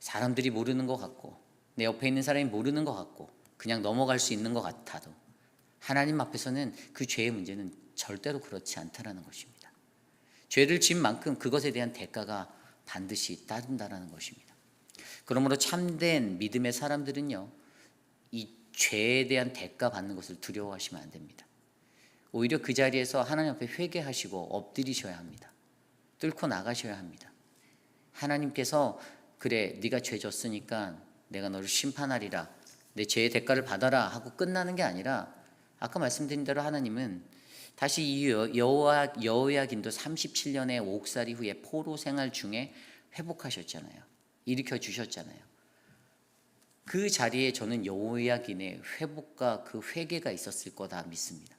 사람들이 모르는 것 같고 내 옆에 있는 사람이 모르는 것 같고 그냥 넘어갈 수 있는 것 같아도 하나님 앞에서는 그 죄의 문제는 절대로 그렇지 않다라는 것입니다. 죄를 지은 만큼 그것에 대한 대가가 반드시 따른다라는 것입니다. 그러므로 참된 믿음의 사람들은요, 이 죄에 대한 대가 받는 것을 두려워하시면 안 됩니다. 오히려 그 자리에서 하나님 앞에 회개하시고 엎드리셔야 합니다. 뚫고 나가셔야 합니다. 하나님께서 그래 네가 죄 졌으니까 내가 너를 심판하리라, 내 죄의 대가를 받아라 하고 끝나는 게 아니라, 아까 말씀드린 대로 하나님은 다시 이 여호야긴도 37년의 옥살이 후에 포로 생활 중에 회복하셨잖아요. 일으켜 주셨잖아요. 그 자리에 저는 여호야긴의 회복과 그 회개가 있었을 거다 믿습니다.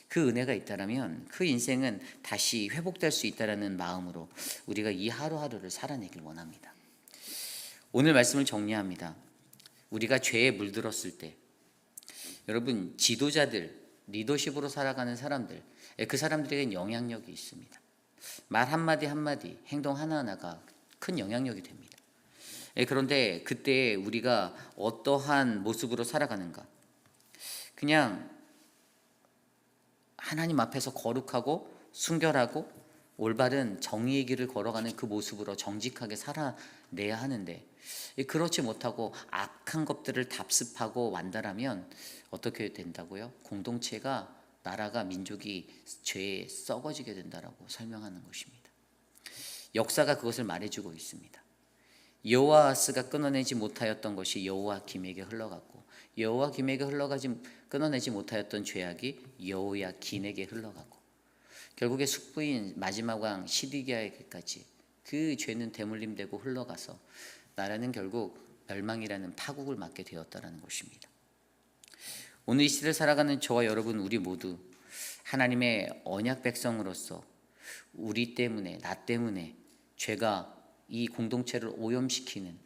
그 은혜가 있다라면 그 인생은 다시 회복될 수 있다라는 마음으로 우리가 이 하루하루를 살아내길 원합니다. 오늘 말씀을 정리합니다. 우리가 죄에 물들었을 때, 여러분 지도자들, 리더십으로 살아가는 사람들, 그 사람들에게는 영향력이 있습니다. 말 한마디 한마디, 행동 하나하나가 큰 영향력이 됩니다. 그런데 그때 우리가 어떠한 모습으로 살아가는가? 그냥 하나님 앞에서 거룩하고 순결하고 올바른 정의의 길을 걸어가는 그 모습으로 정직하게 살아내야 하는데, 그렇지 못하고 악한 것들을 답습하고 완달하면 어떻게 된다고요? 공동체가, 나라가, 민족이 죄에 썩어지게 된다라고 설명하는 것입니다. 역사가 그것을 말해주고 있습니다. 여호아스가 끊어내지 못하였던 것이 여호야김에게 흘러갔고, 여호야김에게 끊어내지 못하였던 죄악이 여호야긴에게 흘러가고, 결국에 숙부인 마지막 왕 시드기야에게까지 그 죄는 대물림되고 흘러가서 나라는 결국 멸망이라는 파국을 맞게 되었다는 것입니다. 오늘 이 시대를 살아가는 저와 여러분, 우리 모두 하나님의 언약 백성으로서 우리 때문에, 나 때문에 죄가 이 공동체를 오염시키는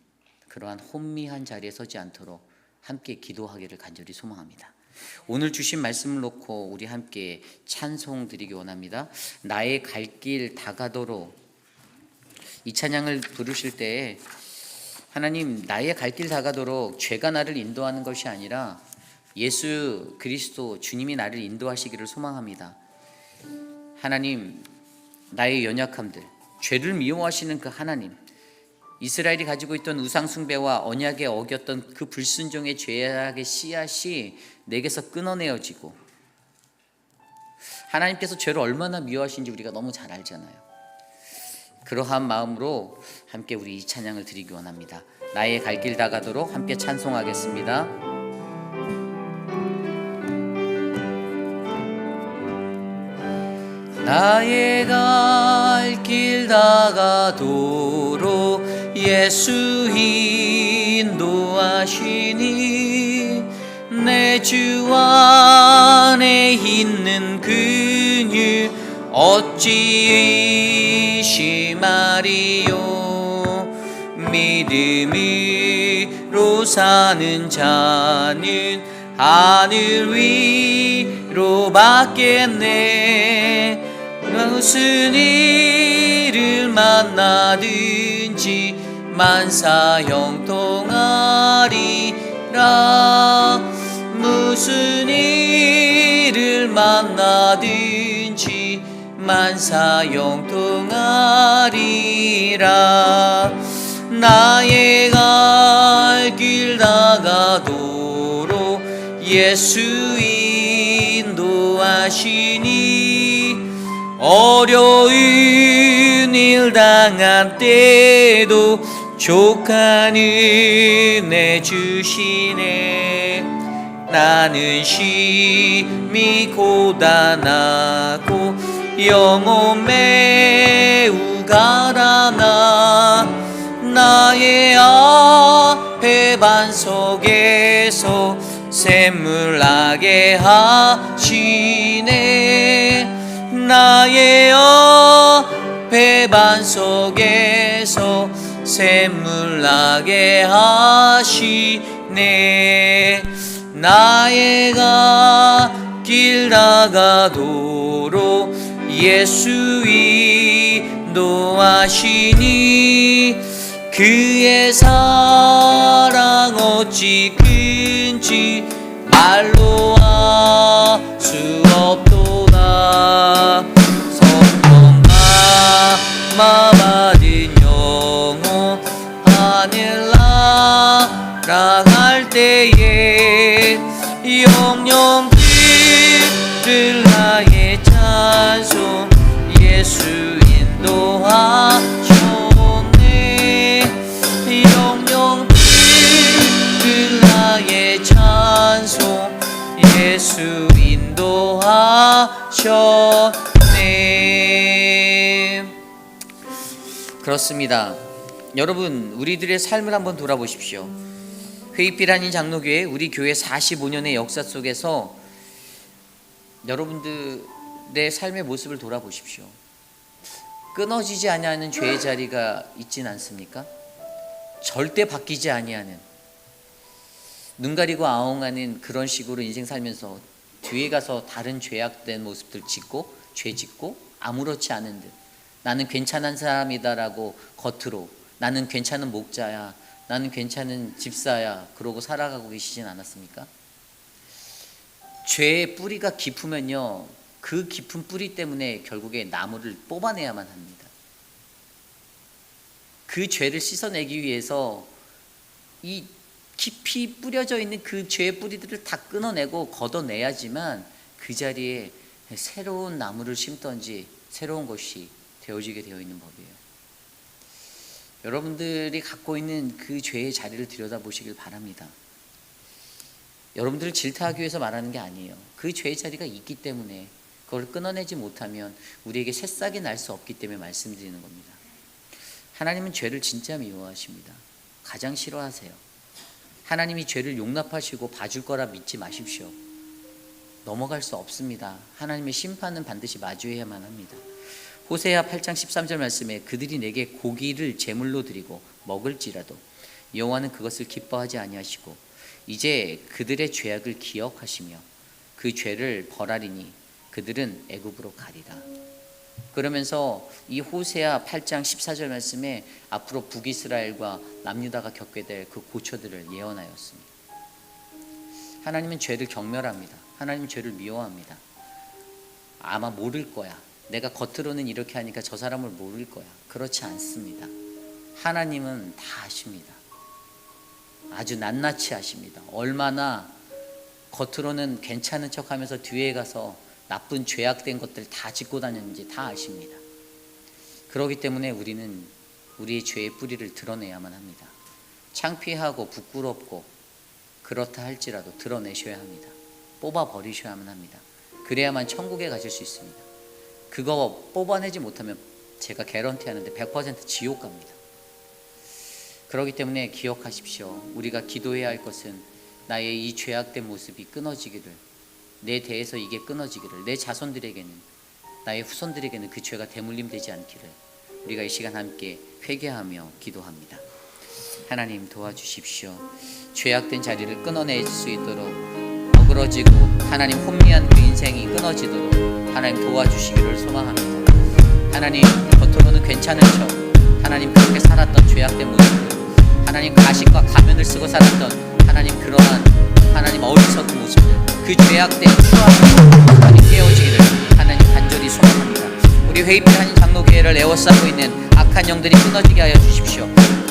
그러한 혼미한 자리에 서지 않도록 함께 기도하기를 간절히 소망합니다. 오늘 주신 말씀을 놓고 우리 함께 찬송 드리기 원합니다. 나의 갈 길 다가도록, 이 찬양을 부르실 때에 하나님, 나의 갈 길 다가도록 죄가 나를 인도하는 것이 아니라 예수 그리스도 주님이 나를 인도하시기를 소망합니다. 하나님, 나의 연약함들, 죄를 미워하시는 그 하나님, 이스라엘이 가지고 있던 우상 숭배와 언약에 어겼던 그 불순종의 죄악의 씨앗이 내게서 끊어내어지고, 하나님께서 죄를 얼마나 미워하시는지 우리가 너무 잘 알잖아요. 그러한 마음으로 함께 우리 이 찬양을 드리기 원합니다. 나의 갈 길 다가도록 함께 찬송하겠습니다. 나의 갈 길 다가도록 예수 인도하시니, 내 주 안에 있는 그늘 어찌 의심하리요. 믿음으로 사는 자는 하늘 위로 받겠네. 무슨 일을 만나든지 만사 형통하리라. 무슨 일을 만나든지 만사 형통하리라. 나의 갈 길 다가도록 예수 인도하시니, 어려운 일 당한 때도 족한 은혜 주시네. 나는 심히 고단하고 영혼 매우 가라나, 나의 앞에 반석에서 샘물 나게 하시네. 나의 앞에 반석에서 샘물 나게 하시네. 나의 길 다가도록 예수 인도하시니, 그의 사랑 어찌 큰지 말로 할 수 없도다. 성령 마받은 영혼 하늘 날아갈 때에 영령들을 나의 찬송 예수 인도하셨네. 영령들을 나의 찬송 예수 인도하셨네. 그렇습니다. 여러분, 우리들의 삶을 한번 돌아보십시오. 회의필 한인 장로교회, 우리 교회 45년의 역사 속에서 여러분들의 삶의 모습을 돌아보십시오. 끊어지지 아니하는 죄의 자리가 있진 않습니까? 절대 바뀌지 아니하는, 눈 가리고 아웅하는 그런 식으로 인생 살면서 뒤에 가서 다른 죄악된 모습들 짓고 죄 짓고 아무렇지 않은 듯, 나는 괜찮은 사람이다라고 겉으로 나는 괜찮은 목자야, 나는 괜찮은 집사야 그러고 살아가고 계시진 않았습니까? 죄의 뿌리가 깊으면요, 그 깊은 뿌리 때문에 결국에 나무를 뽑아내야만 합니다. 그 죄를 씻어내기 위해서 이 깊이 뿌려져 있는 그 죄의 뿌리들을 다 끊어내고 걷어내야지만 그 자리에 새로운 나무를 심던지 새로운 것이 되어지게 되어 있는 법이에요. 여러분들이 갖고 있는 그 죄의 자리를 들여다보시길 바랍니다. 여러분들을 질타하기 위해서 말하는 게 아니에요. 그 죄의 자리가 있기 때문에 그걸 끊어내지 못하면 우리에게 새싹이 날 수 없기 때문에 말씀드리는 겁니다. 하나님은 죄를 진짜 미워하십니다. 가장 싫어하세요. 하나님이 죄를 용납하시고 봐줄 거라 믿지 마십시오. 넘어갈 수 없습니다. 하나님의 심판은 반드시 마주해야만 합니다. 호세아 8장 13절 말씀에 그들이 내게 고기를 제물로 드리고 먹을지라도 여호와는 그것을 기뻐하지 아니하시고 이제 그들의 죄악을 기억하시며 그 죄를 벌하리니 그들은 애굽으로 가리라. 그러면서 이 호세아 8장 14절 말씀에 앞으로 북이스라엘과 남유다가 겪게 될 그 고초들을 예언하였습니다. 하나님은 죄를 경멸합니다. 하나님은 죄를 미워합니다. 아마 모를 거야. 내가 겉으로는 이렇게 하니까 저 사람을 모를 거야. 그렇지 않습니다. 하나님은 다 아십니다. 아주 낱낱이 아십니다. 얼마나 겉으로는 괜찮은 척하면서 뒤에 가서 나쁜 죄악된 것들 다 짓고 다녔는지 다 아십니다. 그렇기 때문에 우리는 우리의 죄의 뿌리를 드러내야만 합니다. 창피하고 부끄럽고 그렇다 할지라도 드러내셔야 합니다. 뽑아버리셔야만 합니다. 그래야만 천국에 가실 수 있습니다. 그거 뽑아내지 못하면 제가 개런티하는데 100% 지옥 갑니다. 그렇기 때문에 기억하십시오. 우리가 기도해야 할 것은 나의 이 죄악된 모습이 끊어지기를, 내 대에서 이게 끊어지기를, 내 자손들에게는, 나의 후손들에게는 그 죄가 대물림되지 않기를 우리가 이 시간 함께 회개하며 기도합니다. 하나님 도와주십시오. 죄악된 자리를 끊어낼 수 있도록, 어그러지고 하나님 혼미한 그 인생이 끊어지도록 하나님 도와주시기를 소망합니다. 하나님 겉으로는 괜찮은 척 하나님 그렇게 살았던 죄악된 모습들, 하나님 가식과 가면을 쓰고 살았던 하나님 그러한 하나님 어리석은 모습들, 그 죄악된 추악을 하나님 깨어지기를 하나님 간절히 소망합니다. 우리 회의필 한인 장로교회를 에워싸고 있는 악한 영들이 끊어지게 하여 주십시오.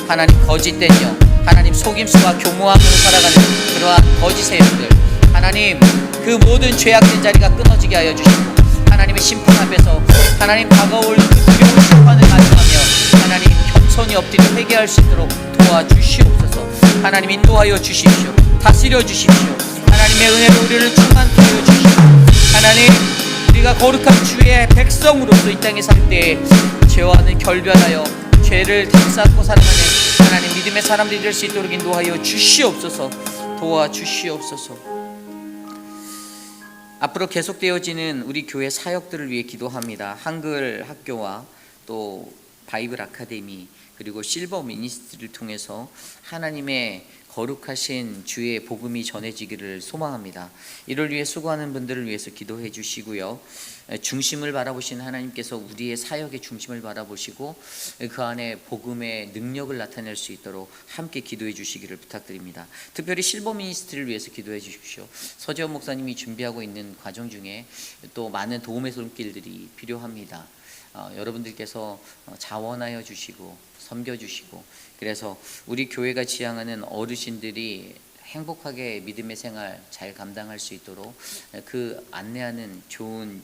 하나님 거짓된 영, 하나님 속임수와 교모함으로 살아가는 그러한 거짓의 영들, 하나님 그 모든 죄악된 자리가 끊어지게 하여 주시고 하나님의 심판 앞에서 하나님 다가올 그 두려운 심판을 맞이하며 하나님 겸손히 엎드려 회개할 수 있도록 도와주시옵소서. 하나님 인도하여 주십시오. 다스려 주십시오. 하나님의 은혜로 우리를 충만케 하여 주시고 하나님 우리가 거룩한 주의 백성으로서 이 땅에 살 때 죄와는 결별하여 죄를 담쌓고 살아가는 하나님 믿음의 사람들이 될 수 있도록 인도하여 주시옵소서. 도와주시옵소서. 앞으로 계속되어지는 우리 교회 사역들을 위해 기도합니다. 한글 학교와 또 바이블 아카데미 그리고 실버 미니스트리를 통해서 하나님의 거룩하신 주의 복음이 전해지기를 소망합니다. 이를 위해 수고하는 분들을 위해서 기도해 주시고요. 중심을 바라보시는 하나님께서 우리의 사역의 중심을 바라보시고 그 안에 복음의 능력을 나타낼 수 있도록 함께 기도해 주시기를 부탁드립니다. 특별히 실버 미니스트리를 위해서 기도해 주십시오. 서재원 목사님이 준비하고 있는 과정 중에 또 많은 도움의 손길들이 필요합니다. 여러분들께서 자원하여 주시고 섬겨주시고, 그래서 우리 교회가 지향하는 어르신들이 행복하게 믿음의 생활 잘 감당할 수 있도록 그 안내하는 좋은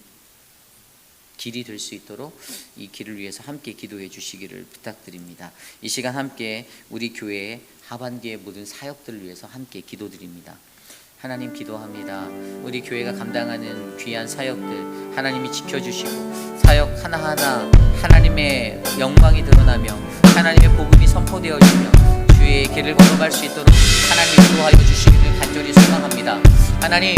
길이 될 수 있도록 이 길을 위해서 함께 기도해 주시기를 부탁드립니다. 이 시간 함께 우리 교회의 하반기의 모든 사역들을 위해서 함께 기도드립니다. 하나님 기도합니다. 우리 교회가 감당하는 귀한 사역들 하나님이 지켜주시고, 사역 하나하나 하나님의 영광이 드러나며 하나님의 복음이 선포되어지며 주의 길을 걸어갈 수 있도록 하나님 인도하여 주시기를 간절히 소망합니다. 하나님,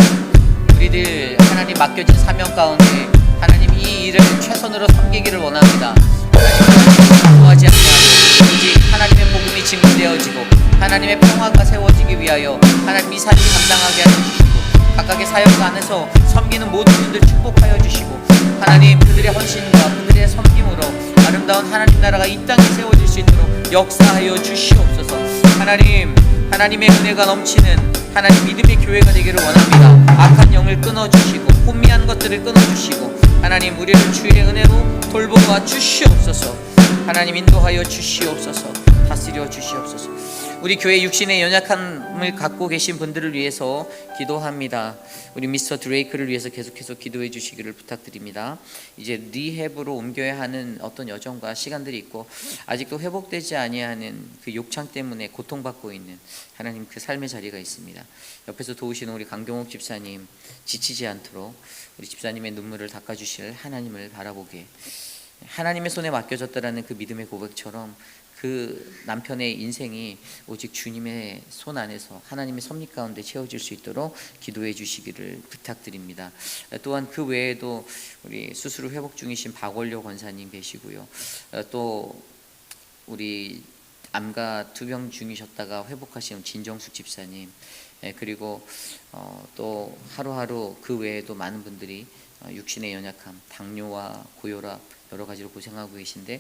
우리들 하나님 맡겨진 사명 가운데 하나님 이 일을 최선으로 섬기기를 원합니다. 하나님 사모하지 않고 오직 하나님의 복음이 증거되어지고 하나님의 평화가 세워지기 위하여 하나님 이 삶을 감당하게 하여 주시고, 각각의 사역 안에서 섬기는 모든 분들 축복하여 주시고, 하나님 그들의 헌신과 그들의 섬김으로 아름다운 하나님 나라가 이 땅에 세워질 수 있도록 역사하여 주시옵소서. 하나님, 하나님의 은혜가 넘치는 하나님 믿음의 교회가 되기를 원합니다. 악한 영을 끊어주시고 혼미한 것들을 끊어주시고 하나님 우리를 주의 은혜로 돌보아 주시옵소서. 하나님 인도하여 주시옵소서. 다스려 주시옵소서. 우리 교회 육신의 연약함을 갖고 계신 분들을 위해서 기도합니다. 우리 미스터 드레이크를 위해서 계속해서 기도해 주시기를 부탁드립니다. 이제 리헵으로 옮겨야 하는 어떤 여정과 시간들이 있고 아직도 회복되지 아니하는 그 욕창 때문에 고통받고 있는 하나님 그 삶의 자리가 있습니다. 옆에서 도우시는 우리 강경옥 집사님 지치지 않도록 우리 집사님의 눈물을 닦아주실 하나님을 바라보게, 하나님의 손에 맡겨졌다라는 그 믿음의 고백처럼 그 남편의 인생이 오직 주님의 손 안에서 하나님의 섭리 가운데 채워질 수 있도록 기도해 주시기를 부탁드립니다. 또한 그 외에도 우리 수술 후 회복 중이신 박원료 권사님 계시고요. 또 우리 암과 투병 중이셨다가 회복하신 진정숙 집사님, 그리고 또 하루하루 그 외에도 많은 분들이 육신의 연약함, 당뇨와 고혈압 여러 가지로 고생하고 계신데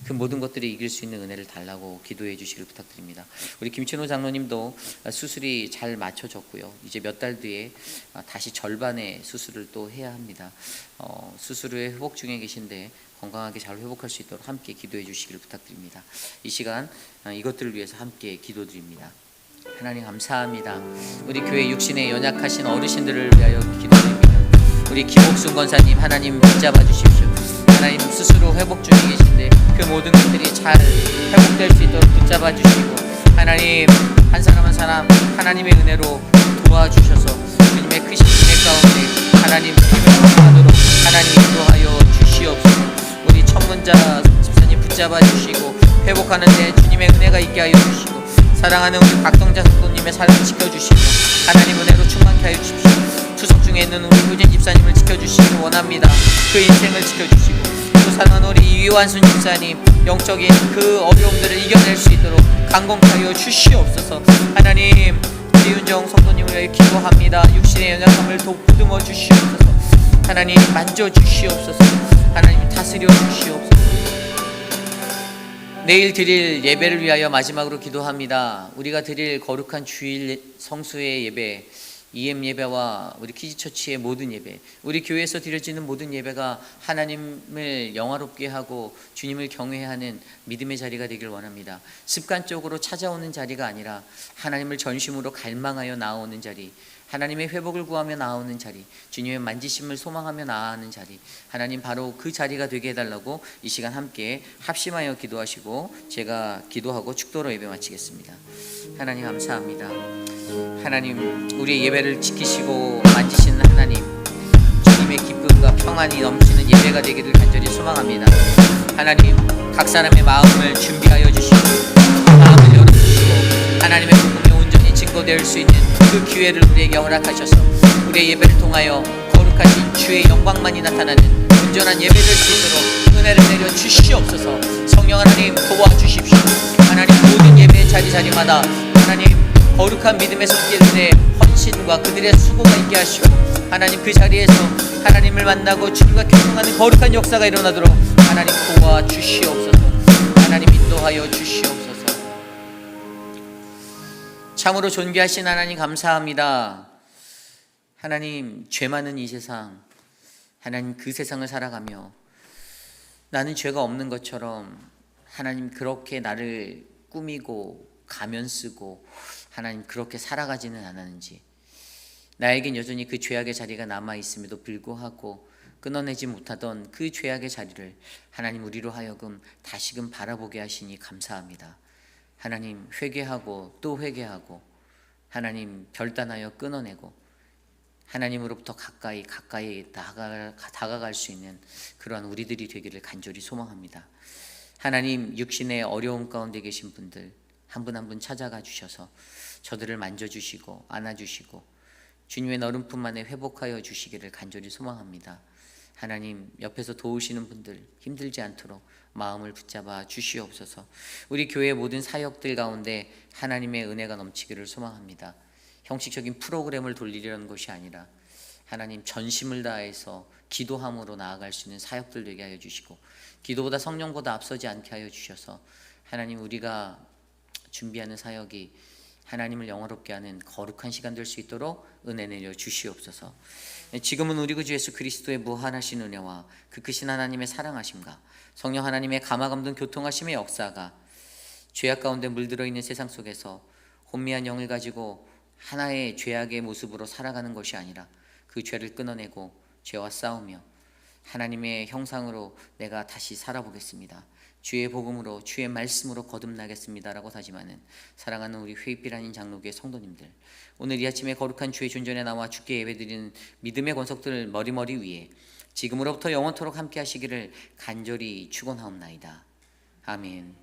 그 모든 것들을 이길 수 있는 은혜를 달라고 기도해 주시길 부탁드립니다. 우리 김춘호 장로님도 수술이 잘 맞춰졌고요. 이제 몇 달 뒤에 다시 절반의 수술을 또 해야 합니다. 수술 후에 회복 중에 계신데 건강하게 잘 회복할 수 있도록 함께 기도해 주시기를 부탁드립니다. 이 시간 이것들을 위해서 함께 기도드립니다. 하나님 감사합니다. 우리 교회 육신에 연약하신 어르신들을 위하여 기도드립니다. 우리 김옥순 권사님 하나님 붙잡아 주십시오. 하나님 스스로 회복 중에 계신데 그 모든 것들이 잘 회복될 수 있도록 붙잡아 주시고, 하나님 한 사람 한 사람 하나님의 은혜로 도와주셔서 주님의 크신 은혜 가운데 하나님 힘을 얻도록 하나님 인도하여 주시옵소서. 우리 천문자 집사님 붙잡아 주시고 회복하는 데 주님의 은혜가 있게 하여 주시고, 사랑하는 우리 박동자 성도님의 삶을 지켜주시며 하나님 은혜로 충만케 하여 주십시오. 추석 중에 있는 우리 효진 집사님을 지켜주시길 원합니다. 그 인생을 지켜주시고, 또 사랑하는 우리 이완순 집사님 영적인 그 어려움들을 이겨낼 수 있도록 강건케 하여 주시옵소서. 하나님 지윤정 성도님을 위해 기도합니다. 육신의 연약함을 보듬어 주시옵소서. 하나님 만져 주시옵소서. 하나님 다스려 주시옵소서. 내일 드릴 예배를 위하여 마지막으로 기도합니다. 우리가 드릴 거룩한 주일 성수의 예배, EM 예배와 우리 키즈처치의 모든 예배, 우리 교회에서 드려지는 모든 예배가 하나님을 영화롭게 하고 주님을 경외하는 믿음의 자리가 되길 원합니다. 습관적으로 찾아오는 자리가 아니라 하나님을 전심으로 갈망하여 나오는 자리, 하나님의 회복을 구하며 나오는 자리, 주님의 만지심을 소망하며 나아가는 자리, 하나님 바로 그 자리가 되게 해달라고 이 시간 함께 합심하여 기도하시고 제가 기도하고 축도로 예배 마치겠습니다. 하나님 감사합니다. 하나님 우리의 예배를 지키시고 만지시는 하나님, 주님의 기쁨과 평안이 넘치는 예배가 되기를 간절히 소망합니다. 하나님 각 사람의 마음을 준비하여 주시고 마음을 열어주시고 하나님의 복음이 온전히 증거될 수 있는 그 기회를 우리에게 허락하셔서 우리의 예배를 통하여 거룩하신 주의 영광만이 나타나는 온전한 예배될 수 있도록 은혜를 내려 주시옵소서. 성령 하나님 도와주십시오. 하나님 모든 예배의 자리마다 하나님 거룩한 믿음의 손길들의 헌신과 그들의 수고가 있게 하시고 하나님 그 자리에서 하나님을 만나고 주님과 교통하는 거룩한 역사가 일어나도록 하나님 도와주시옵소서. 하나님 인도하여 주시옵소서. 참으로 존귀하신 하나님 감사합니다. 하나님 죄 많은 이 세상, 하나님 그 세상을 살아가며 나는 죄가 없는 것처럼 하나님 그렇게 나를 꾸미고 가면 쓰고 하나님 그렇게 살아가지는 않았는지, 나에겐 여전히 그 죄악의 자리가 남아있음에도 불구하고 끊어내지 못하던 그 죄악의 자리를 하나님 우리로 하여금 다시금 바라보게 하시니 감사합니다. 하나님 회개하고 또 회개하고 하나님 결단하여 끊어내고 하나님으로부터 가까이 다가갈 수 있는 그러한 우리들이 되기를 간절히 소망합니다. 하나님, 육신의 어려움 가운데 계신 분들 한 분 한 분 찾아가 주셔서 저들을 만져주시고 안아주시고 주님의 너른 품 안에 회복하여 주시기를 간절히 소망합니다. 하나님, 옆에서 도우시는 분들 힘들지 않도록 마음을 붙잡아 주시옵소서. 우리 교회의 모든 사역들 가운데 하나님의 은혜가 넘치기를 소망합니다. 형식적인 프로그램을 돌리려는 것이 아니라 하나님 전심을 다해서 기도함으로 나아갈 수 있는 사역들 되게 하여 주시고, 기도보다 성령보다 앞서지 않게 하여 주셔서 하나님, 우리가 준비하는 사역이 하나님을 영화롭게 하는 거룩한 시간 될 수 있도록 은혜 내려 주시옵소서. 지금은 우리 구주 예수 그리스도의 무한하신 은혜와 그 크신 하나님의 사랑하심과 성령 하나님의 감화감동 교통하심의 역사가 죄악 가운데 물들어 있는 세상 속에서 혼미한 영을 가지고 하나의 죄악의 모습으로 살아가는 것이 아니라 그 죄를 끊어내고 죄와 싸우며 하나님의 형상으로 내가 다시 살아보겠습니다, 주의 복음으로 주의 말씀으로 거듭나겠습니다라고 다짐하는 사랑하는 우리 회의비라는 장로교의 성도님들, 오늘 이 아침에 거룩한 주의 존전에 나와 주께 예배드리는 믿음의 권속들 머리머리 위에 지금으로부터 영원토록 함께 하시기를 간절히 축원하옵나이다. 아멘.